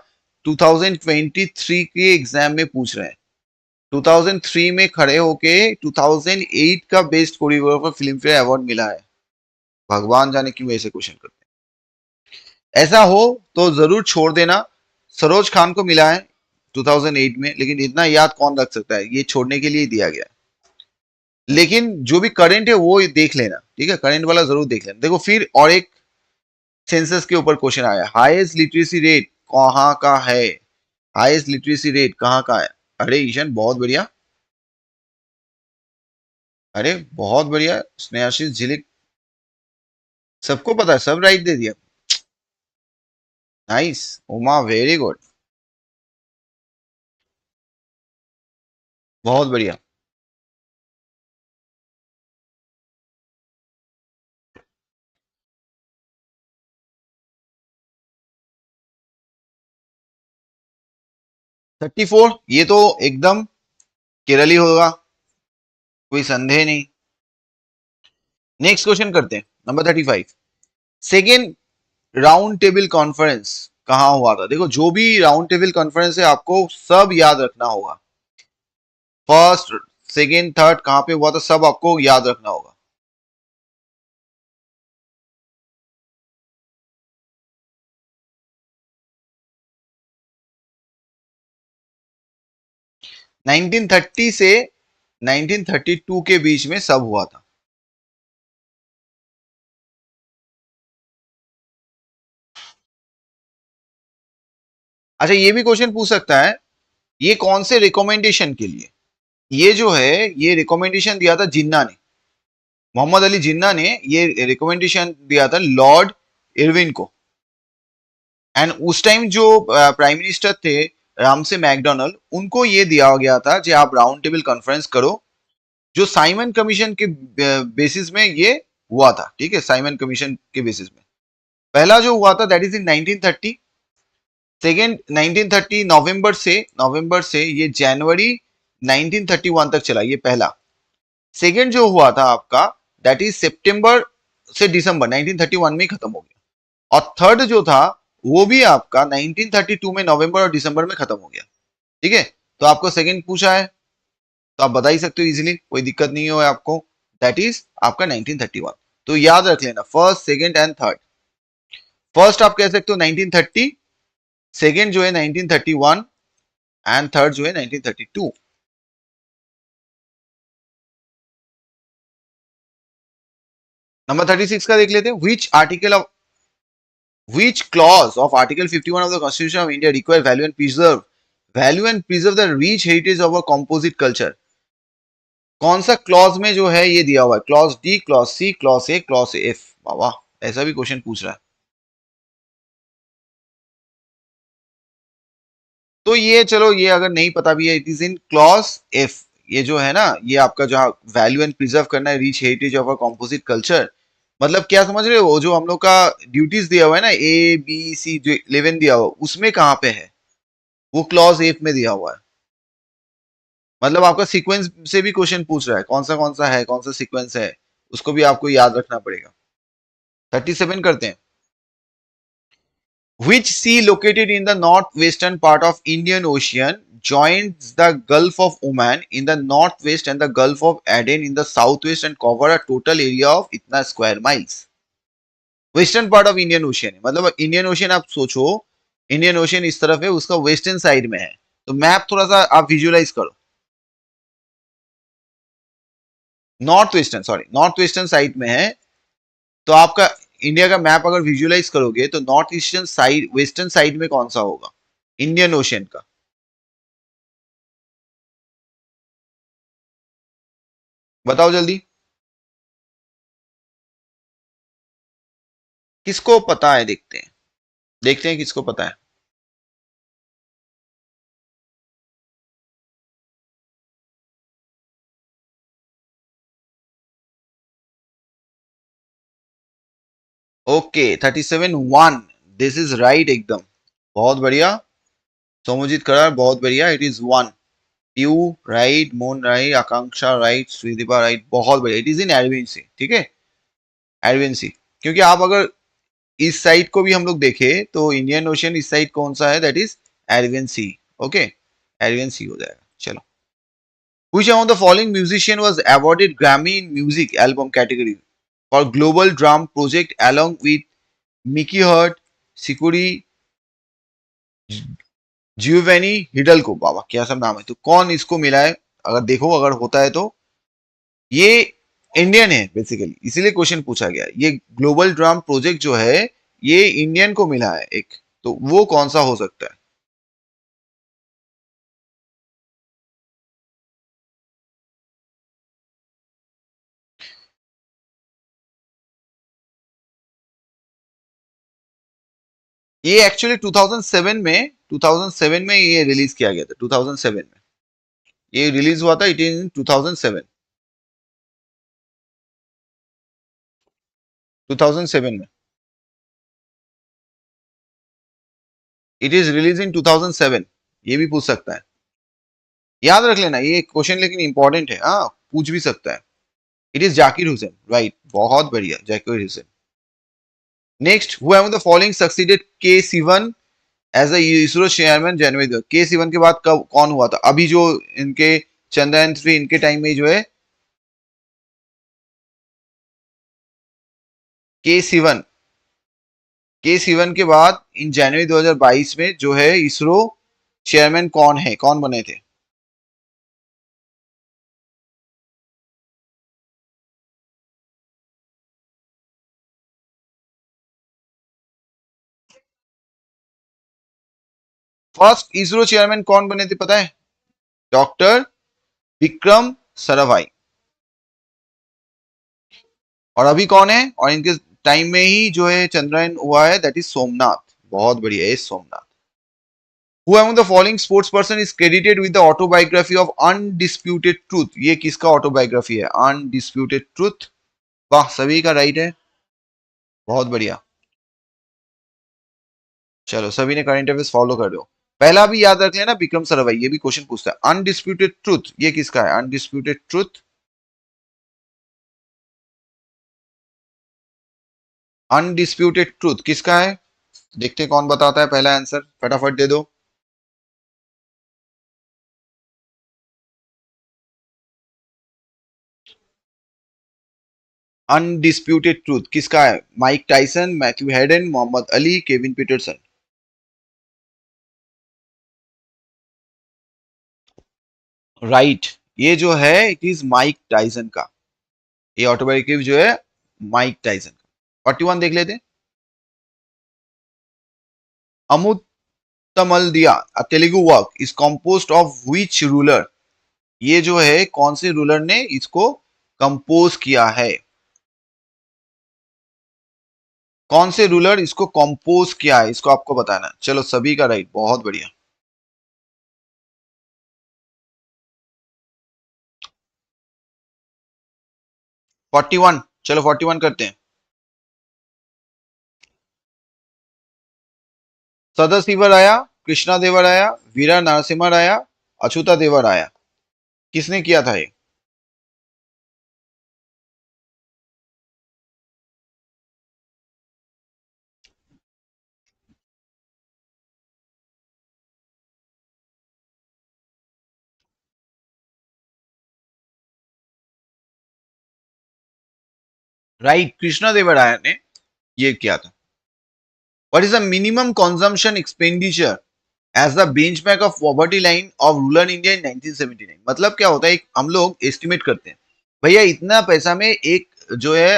[SPEAKER 1] 2023 के एग्जाम में पूछ रहे हैं। 2003 में खड़े होके 2008 का best choreographer film fair award मिला है। भगवान जाने क्यों ऐसे क्वेश्चन करते हैं। ऐसा हो तो जरूर छोड़ देना। सरोज खान को मिला है 2008 में, लेकिन इतना याद कौन रख सकता है, ये छोड़ने के लिए ही दिया गया। लेकिन जो भी करंट है वो देख लेना, ठीक है, करंट वाला जरूर देख लेना। देखो फिर और एक सेंसस के ऊपर क्वेश्चन आया, हाईएस्ट लिटरेसी रेट कहाँ का है, हाईएस्ट लिटरेसी रेट कहाँ का है। अरे ईशन बहुत बढ़िया, अरे बहुत बढ़िया, स्नेहाशीष झिलिक, सबको पता है, सब राइट दे दिया। नाइस उमा, वेरी गुड, बहुत बढ़िया। थर्टी फोर, ये तो एकदम केरली होगा, कोई संदेह नहीं। नेक्स्ट क्वेश्चन करते हैं, number 35। Second round table conference कहाँ हुआ था। देखो जो भी राउंड टेबल कॉन्फ्रेंस है आपको सब याद रखना होगा। फर्स्ट, सेकेंड, थर्ड कहाँ पे हुआ था, सब आपको याद रखना होगा। नाइनटीन थर्टी से 1932 के बीच में सब हुआ था। अच्छा ये भी क्वेश्चन पूछ सकता है, ये कौन से रिकमेंडेशन के लिए, ये जो है ये रिकमेंडेशन दिया था जिन्ना ने, मोहम्मद अली जिन्ना ने ये रिकमेंडेशन दिया था लॉर्ड इरविन को। एंड उस टाइम जो प्राइम मिनिस्टर थे रामसे मैकडोनल्ड, उनको ये दिया गया था कि आप राउंड टेबल कॉन्फ्रेंस करो, जो साइमन कमीशन के बेसिस में ये हुआ था। ठीक है, साइमन कमीशन के बेसिस में पहला जो हुआ था दैट इज इन 1930। सेकेंड 1930 नवंबर से ये जनवरी 1931 तक चला, ये पहला। सेकेंड जो हुआ था आपका दैट इज सितंबर से दिसंबर 1931 में ही खत्म हो गया। और थर्ड जो था वो भी आपका 1932 में नवंबर और दिसंबर में खत्म हो गया। ठीक है, तो आपको सेकेंड पूछा है तो आप बता ही सकते हो इजीली, कोई दिक्कत नहीं हो आपको, दैट इज आपका 1931। तो याद रख लेना first, second and third. First आप कह सकते हो 1930, सेकेंड जो है 1931 एंड थर्ड जो है 1932। नंबर 36 का देख लेते हैं, which clause of article 51 of the constitution of India require value and preserve the rich heritage of our composite culture। कौन सा क्लॉज में जो है ये दिया हुआ है, clause D, clause C, clause A, clause F. वाह, ऐसा भी क्वेश्चन पूछ रहा है। तो ये चलो, ये अगर नहीं पता भी है, it is in clause F. ये जो है ना, ये आपका जहां वैल्यू एंड प्रिजर्व करना है rich heritage of a composite culture, मतलब क्या समझ रहे हो, वो जो हम लोग का ड्यूटीज दिया हुआ है ना, ए बी सी जो 11 दिया हुआ उसमें कहाँ पे है, वो क्लॉज एफ में दिया हुआ है। मतलब आपका सीक्वेंस से भी क्वेश्चन पूछ रहा है, कौन सा है, कौन सा सीक्वेंस है, उसको भी आपको याद रखना पड़ेगा। 37 करते हैं, which sea located in the northwestern part of Indian Ocean joins the Gulf of Oman in the northwest and the Gulf of Aden in the southwest and cover a total area of इतना square miles। Western part of Indian ocean है, मतलब Indian ocean आप सोचो, Indian ocean इस तरफ है, उसका western side में है। तो मैप थोड़ा सा आप विजुअलाइज करो, नॉर्थ वेस्टर्न साइड में है। तो आपका इंडिया का मैप अगर विजुअलाइज करोगे तो north eastern side, western side में कौन सा होगा इंडियन ओशियन का। बताओ जल्दी, किसको पता है, देखते हैं, देखते हैं किसको पता है। ओके 37-1, दिस इज राइट एकदम, बहुत बढ़िया। सोमोजीत करार बहुत बढ़िया, it is 1। Piyu right, Mon right, Akanksha right, Sridipa right, बहुत बढ़िया। It is in Edwin C, ठीक है, एडविन सी। क्योंकि आप अगर इस साइड को भी हम लोग देखें तो इंडियन ओशियन इस साइड कौन सा है, that is Edwin C. Okay, Edwin C हो जाएगा। चलो, which among the following musician was awarded Grammy in Music Album category for Global Drum Project along with Mickey Hurt, Sikuri, जियोवेनी हिडल्को? बाबा क्या सब नाम है, तो कौन इसको मिला है? अगर देखो, अगर होता है तो ये इंडियन है बेसिकली, इसीलिए क्वेश्चन पूछा गया। ये ग्लोबल ड्राम प्रोजेक्ट जो है ये इंडियन को मिला है एक, तो वो कौन सा हो सकता है? ये एक्चुअली 2007 में, 2007 में ये रिलीज किया गया था, 2007 में ये रिलीज हुआ था, इट इज इन 2007, 2007 में इट इज रिलीज इन 2007। ये भी पूछ सकता है, याद रख लेना ये क्वेश्चन, लेकिन इंपॉर्टेंट है, हाँ पूछ भी सकता है। It is Zakir Hussain, right, बहुत बढ़िया, Zakir Hussain. Next, who among the following succeeded K Sivan as a ISRO chairman January? K Sivan के बाद कब कौन हुआ था? अभी जो इनके चंद्रयान 3 इनके टाइम में जो है के सिवन, के सिवन के बाद इन जनवरी 2022 में जो है इसरो चेयरमैन कौन है, कौन बने थे? फर्स्ट इसरो चेयरमैन कौन बने थे पता है? डॉक्टर विक्रम साराभाई। और अभी कौन है, और इनके टाइम में ही जो है चंद्रयान हुआ है, दैट इज सोमनाथ, बहुत बढ़िया, S Somnath. Who among the following sports person is credited with the autobiography of Undisputed Truth? ये किसका ऑटोबायोग्राफी है? Undisputed Truth, वाह सभी का राइट है, बहुत बढ़िया। चलो, सभी ने करंट अफेयर्स फॉलो कर दो। पहला भी याद रख लेना, विक्रम साराभाई, ये भी क्वेश्चन पूछता है। अनडिस्प्यूटेड ट्रूथ ये किसका है? अनडिस्प्यूटेड ट्रूथ, अनडिस्प्यूटेड ट्रूथ किसका है? देखते कौन बताता है पहला आंसर, फटाफट दे दो। अनडिस्प्यूटेड ट्रूथ किसका है? Mike Tyson, Matthew Hayden, Muhammad Ali, Kevin Pietersen? Right, ये जो है इट इज माइक टाइसन का, ये ऑटोबायोग्राफी जो है माइक टाइसन का। 41 देख लेते हैं। Amuktamalyada, a Telugu work is composed of which ruler? ये जो है कौन से रूलर ने इसको कंपोज किया है? कौन से रूलर इसको कंपोज किया है, इसको आपको बताना है। चलो, सभी का राइट, बहुत बढ़िया। 41, चलो 41 करते हैं। सदाशिवराया, कृष्णा देवराया, वीरा नरसिम्हा राया, अछूता देवराया, किसने किया था ये? राइट, कृष्णा देवराया ने ये किया था। What is the minimum consumption expenditure as the benchmark of poverty line of rural India in 1979? मतलब क्या होता है, हम लोग एस्टिमेट करते हैं भैया इतना पैसा में एक जो है,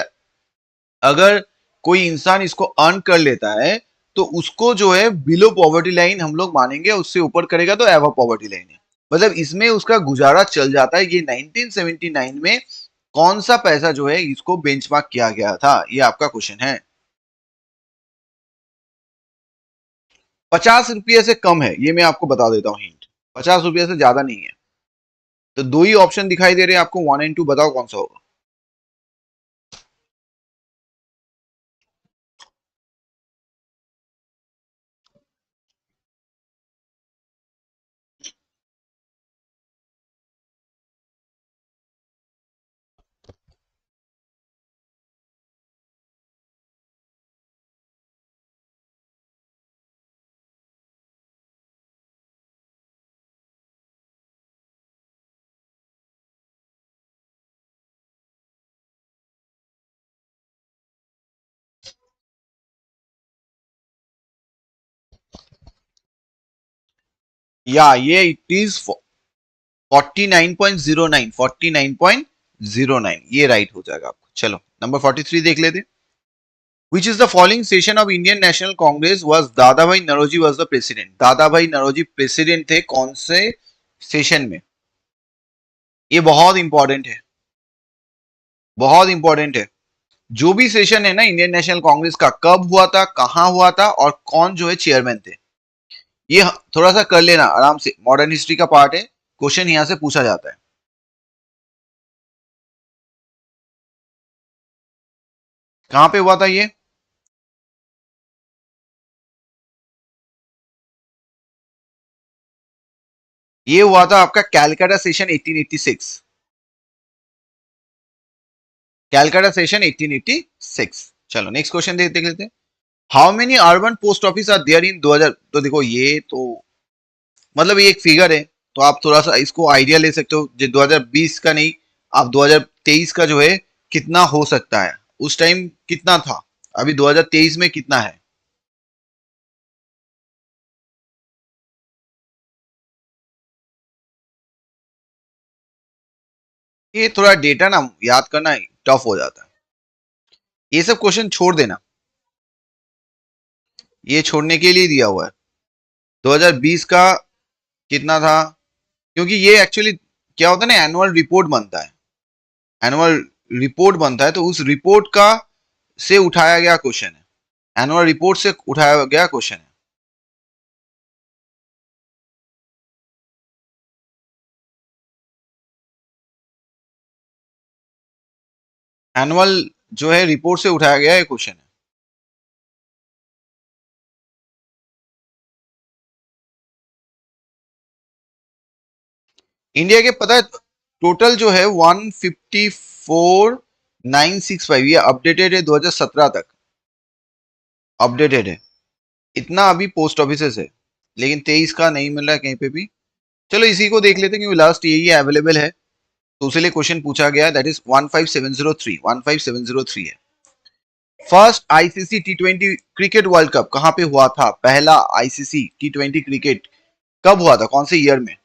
[SPEAKER 1] अगर कोई इंसान इसको अर्न कर लेता है तो उसको जो है बिलो पॉवर्टी लाइन हम लोग मानेंगे, उससे ऊपर करेगा तो एवर पॉवर्टी लाइन है। मतलब इसमें उसका गुजारा चल जाता है। ये 1979 में कौन सा पैसा जो है इसको बेंचमार्क किया गया था, ये आपका क्वेश्चन है। 50 रुपये से कम है, ये मैं आपको बता देता हूँ हिंट, 50 रुपये से ज्यादा नहीं है। तो दो ही ऑप्शन दिखाई दे रहे हैं आपको, 1 एंड 2, बताओ कौन सा होगा। या ये इट इज 49.09, 49.09 ये राइट हो जाएगा आपको। चलो नंबर 43 देख लेते। Which is the following session of Indian National Congress was Dadabhai Naoroji was the president? Dadabhai Naoroji president थे कौन से सेशन में? ये बहुत इंपॉर्टेंट है, बहुत इंपॉर्टेंट है। जो भी सेशन है ना इंडियन नेशनल कांग्रेस का, कब हुआ था, कहां हुआ था और कौन जो है चेयरमैन थे, ये थोड़ा सा कर लेना आराम से, मॉडर्न हिस्ट्री का पार्ट है, क्वेश्चन यहां से पूछा जाता है। कहां पे हुआ था ये हुआ था आपका कैलकाटा सेशन 1886, कैलकाटा सेशन 1886। चलो नेक्स्ट क्वेश्चन देख लेते हैं। How many urban post office are there in 2000? तो देखो ये तो मतलब ये एक फिगर है, तो आप थोड़ा सा इसको आइडिया ले सकते हो, जो 2020 का नहीं, आप 2023 का जो है कितना हो सकता है, उस टाइम कितना था, अभी 2023 में कितना है। ये थोड़ा डेटा ना याद करना टफ हो जाता है, ये सब क्वेश्चन छोड़ देना, ये छोड़ने के लिए दिया हुआ है। 2020 का कितना था, क्योंकि ये एक्चुअली क्या होता है ना, एनुअल रिपोर्ट बनता है, एनुअल रिपोर्ट बनता है, तो उस रिपोर्ट का से उठाया गया क्वेश्चन है, एनुअल रिपोर्ट से उठाया गया क्वेश्चन है। एनुअल जो है रिपोर्ट से उठाया गया क्वेश्चन है। इंडिया के पता है टोटल जो है 154,965, ये अपडेटेड है 2017 तक, अपडेटेड है, इतना अभी पोस्ट ऑफिस है, लेकिन 23 का नहीं मिल रहा है कहीं पे भी। चलो इसी को देख लेते हैं क्योंकि लास्ट यही अवेलेबल है, तो उसे लिए क्वेश्चन पूछा गया, दैट इज 15703, 15703 है। First ICC T20 cricket world cup कहां पे हुआ था? पहला आईसीसी T20 क्रिकेट कब हुआ था, कौन से ईयर में,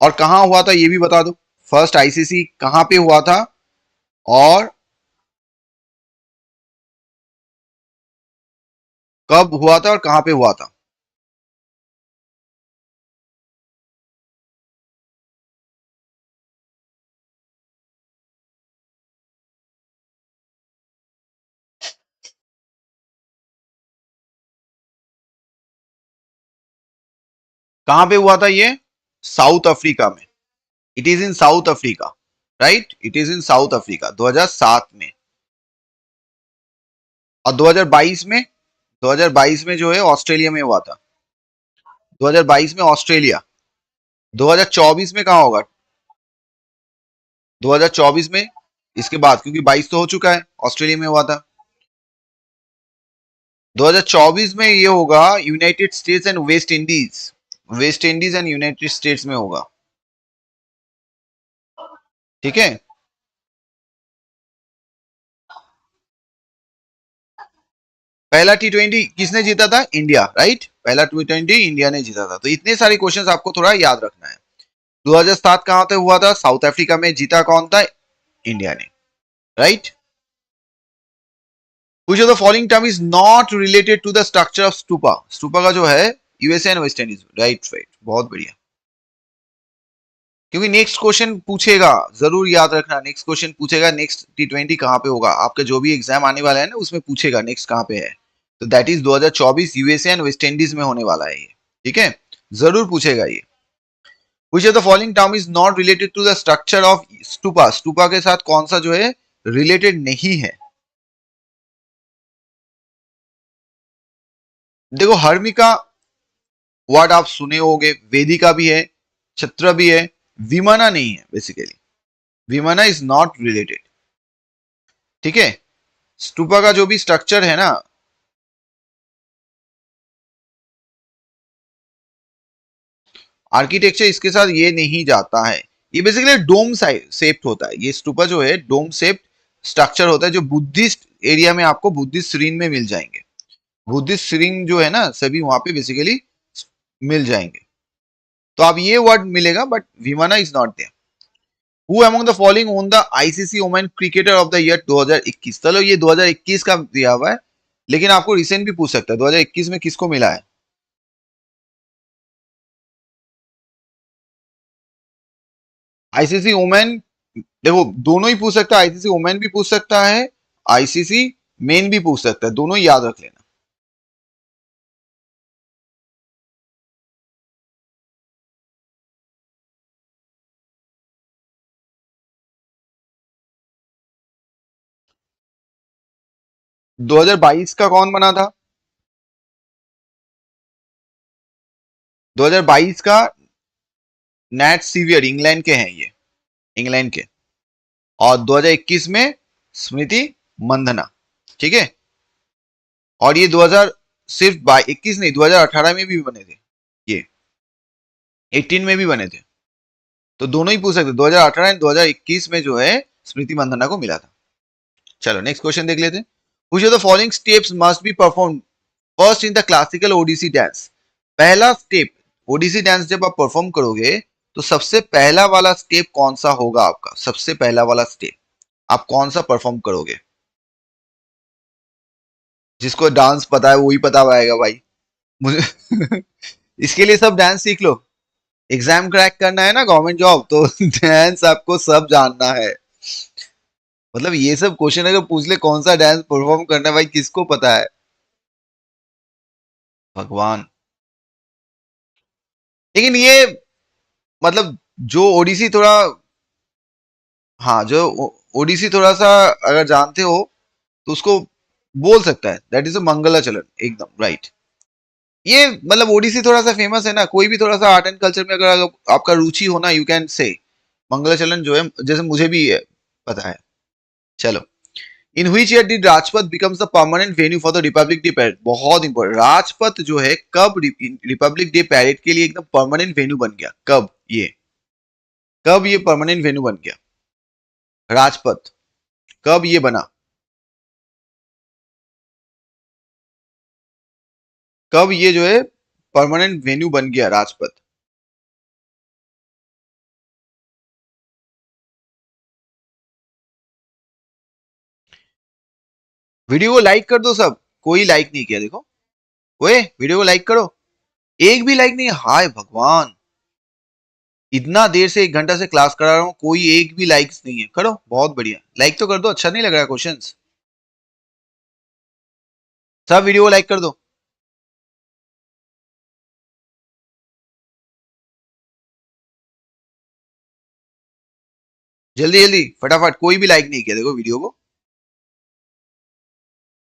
[SPEAKER 1] और कहां हुआ था ये भी बता दो। फर्स्ट आईसीसी कहां पे हुआ था और कब हुआ था और कहां पे हुआ था। कहां पे हुआ था ये? साउथ अफ्रीका में, it is in south Africa, right, it is in south Africa 2007 में। और 2022 में, 2022 में जो है ऑस्ट्रेलिया में हुआ था, 2022 में ऑस्ट्रेलिया। 2024 में कहा होगा? 2024 में इसके बाद, क्योंकि 22 तो हो चुका है, ऑस्ट्रेलिया में हुआ था। 2024 में ये होगा United states and West Indies, West Indies and United states में होगा, ठीक है। पहला T20 किसने जीता था? इंडिया, राइट, पहला T20 इंडिया ने जीता था। तो इतने सारे क्वेश्चंस आपको थोड़ा याद रखना है। 2007 कहां पे हुआ था? साउथ अफ्रीका में। जीता कौन था? इंडिया ने, right. Which of the following term is not related to the structure of stupa? Stupa का जो है USA and West Indies, right right, बहुत बढ़िया। क्योंकि नेक्स्ट क्वेश्चन पूछेगा, जरूर याद रखना, नेक्स्ट क्वेश्चन पूछेगा नेक्स्ट T20 कहां पे होगा, आपका जो भी एग्जाम आने वाला है ना उसमें पूछेगा नेक्स्ट कहां पे है, तो that is 2024 USA and West Indies में होने वाला है ये, ठीक है, जरूर पूछेगा ये। Which of the following term is not related to the structure of stupa? Stupa के साथ कौन सा जो है रिलेटेड नहीं है? देखो हर्मिका वर्ड आप सुने होंगे, वेदिका भी है, छत्र भी है, विमाना नहीं है, बेसिकली विमाना इज नॉट रिलेटेड, ठीक है। स्तूपा का जो भी स्ट्रक्चर है ना, आर्किटेक्चर इसके साथ ये नहीं जाता है, ये बेसिकली डोम शेप्ड होता है, ये स्तूपा जो है डोम शेप्ड स्ट्रक्चर होता है, जो बुद्धिस्ट एरिया में आपको बुद्धिस्ट श्रीन में मिल जाएंगे, बुद्धिस्ट श्रिंग जो है ना सभी वहां पे बेसिकली मिल जाएंगे। तो आप ये वर्ड मिलेगा but vimana is not there. Who among the following won the ICC women cricketer of the year 2021। चलो ये 2021 का दिया हुआ है, लेकिन आपको रिसेंट भी पूछ सकता है 2021 में किसको मिला है। आईसीसी वुमेन, देखो दोनों ही पूछ सकता है, आईसीसी वुमेन भी पूछ सकता है, आईसीसी मेन भी पूछ सकता है, दोनों ही याद रख लेना। दो हजार बाईस का कौन बना था? 2022 का नेट सीवियर, इंग्लैंड के हैं ये, इंग्लैंड के। और 2021 में स्मृति मंधना, ठीक है। और ये 2000 सिर्फ 21 नहीं, 2018 में भी बने थे, ये 18 में भी बने थे। तो दोनों ही पूछ सकते, 2018 एंड 2021 में जो है स्मृति मंधना को मिला था। चलो नेक्स्ट क्वेश्चन देख लेते हैं। Which of the following steps must be perform first in the classical Odissi dance. पहला स्टेप ओडिसी डांस जब आप परफॉर्म करोगे तो सबसे पहला वाला स्टेप कौन सा होगा आपका? सबसे पहला वाला स्टेप आप कौन सा परफॉर्म करोगे? जिसको डांस पता है वही पता पाएगा भाई, मुझे इसके लिए सब डांस सीख लो। एग्जाम क्रैक करना है ना, गवर्नमेंट जॉब, तो डांस आपको सब जानना है। मतलब ये सब क्वेश्चन अगर पूछ ले कौन सा डांस परफॉर्म करना है, भाई किसको पता है, भगवान। लेकिन ये मतलब जो ओडिसी थोड़ा, हाँ जो ओडिसी थोड़ा सा अगर जानते हो तो उसको बोल सकता है, दैट इज अ मंगलाचरण, एकदम राइट। ये मतलब ओडिसी थोड़ा सा फेमस है ना, कोई भी थोड़ा सा आर्ट एंड कल्चर में अगर आपका रुचि हो ना, यू कैन से मंगलाचरण जो है, जैसे मुझे भी पता है। चलो, in which year did Rajpath becomes the permanent venue for the Republic day parade. बहुत इंपॉर्टेंट, राजपथ जो है कब रिपब्लिक डे पैरेड के लिए एकदम परमानेंट वेन्यू बन गया? कब ये, कब ये परमानेंट वेन्यू बन गया राजपथ, कब ये बना? कब ये जो है परमानेंट वेन्यू बन गया राजपथ? वीडियो को लाइक कर दो सब, कोई लाइक नहीं किया देखो, ओए वीडियो को लाइक करो। एक भी लाइक नहीं, हाय भगवान, इतना देर से 1 घंटा से क्लास करा रहा हूं, कोई एक भी लाइक्स नहीं है। करो, बहुत बढ़िया, लाइक तो कर दो, अच्छा नहीं लग रहा क्वेश्चंस? सब वीडियो को लाइक कर दो। जल्दी जल्दी फटाफट, कोई भी लाइक नहीं किया देखो वीडियो को।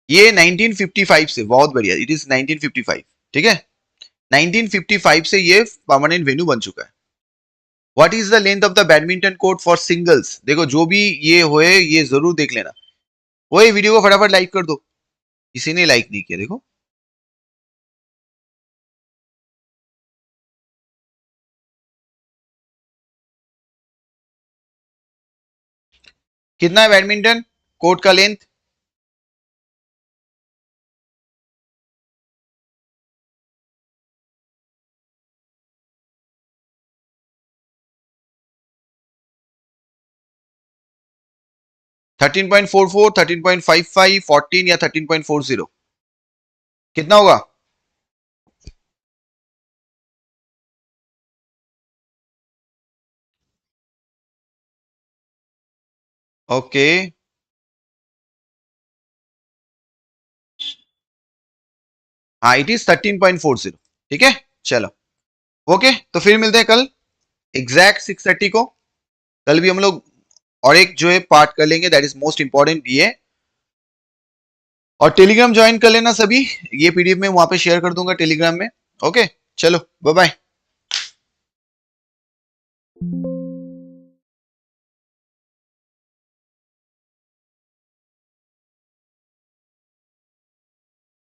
[SPEAKER 1] ये 1955 से, बहुत बढ़िया, इट इज 1955, ठीक है। 1955 से ये परमानेंट वेन्यू बन चुका है। What is the length of the badminton court for singles? देखो जो भी ये होए ये जरूर देख लेना। वही वीडियो को फटाफट लाइक कर दो, किसी ने लाइक नहीं किया देखो। कितना है बैडमिंटन कोर्ट का लेंथ? 13.44, 13.55, 14 या 13.40? कितना होगा? ओके, हाँ इट इज 13.40, ठीक है। चलो ओके, तो फिर मिलते हैं कल एग्जैक्ट 6:30 को। कल भी हम लोग और एक जो है पार्ट कर लेंगे, दैट इज मोस्ट इंपॉर्टेंट ये। और टेलीग्राम ज्वाइन कर लेना सभी, ये पीडीएफ में वहां पे शेयर कर दूंगा टेलीग्राम में। ओके चलो, बाय बाय।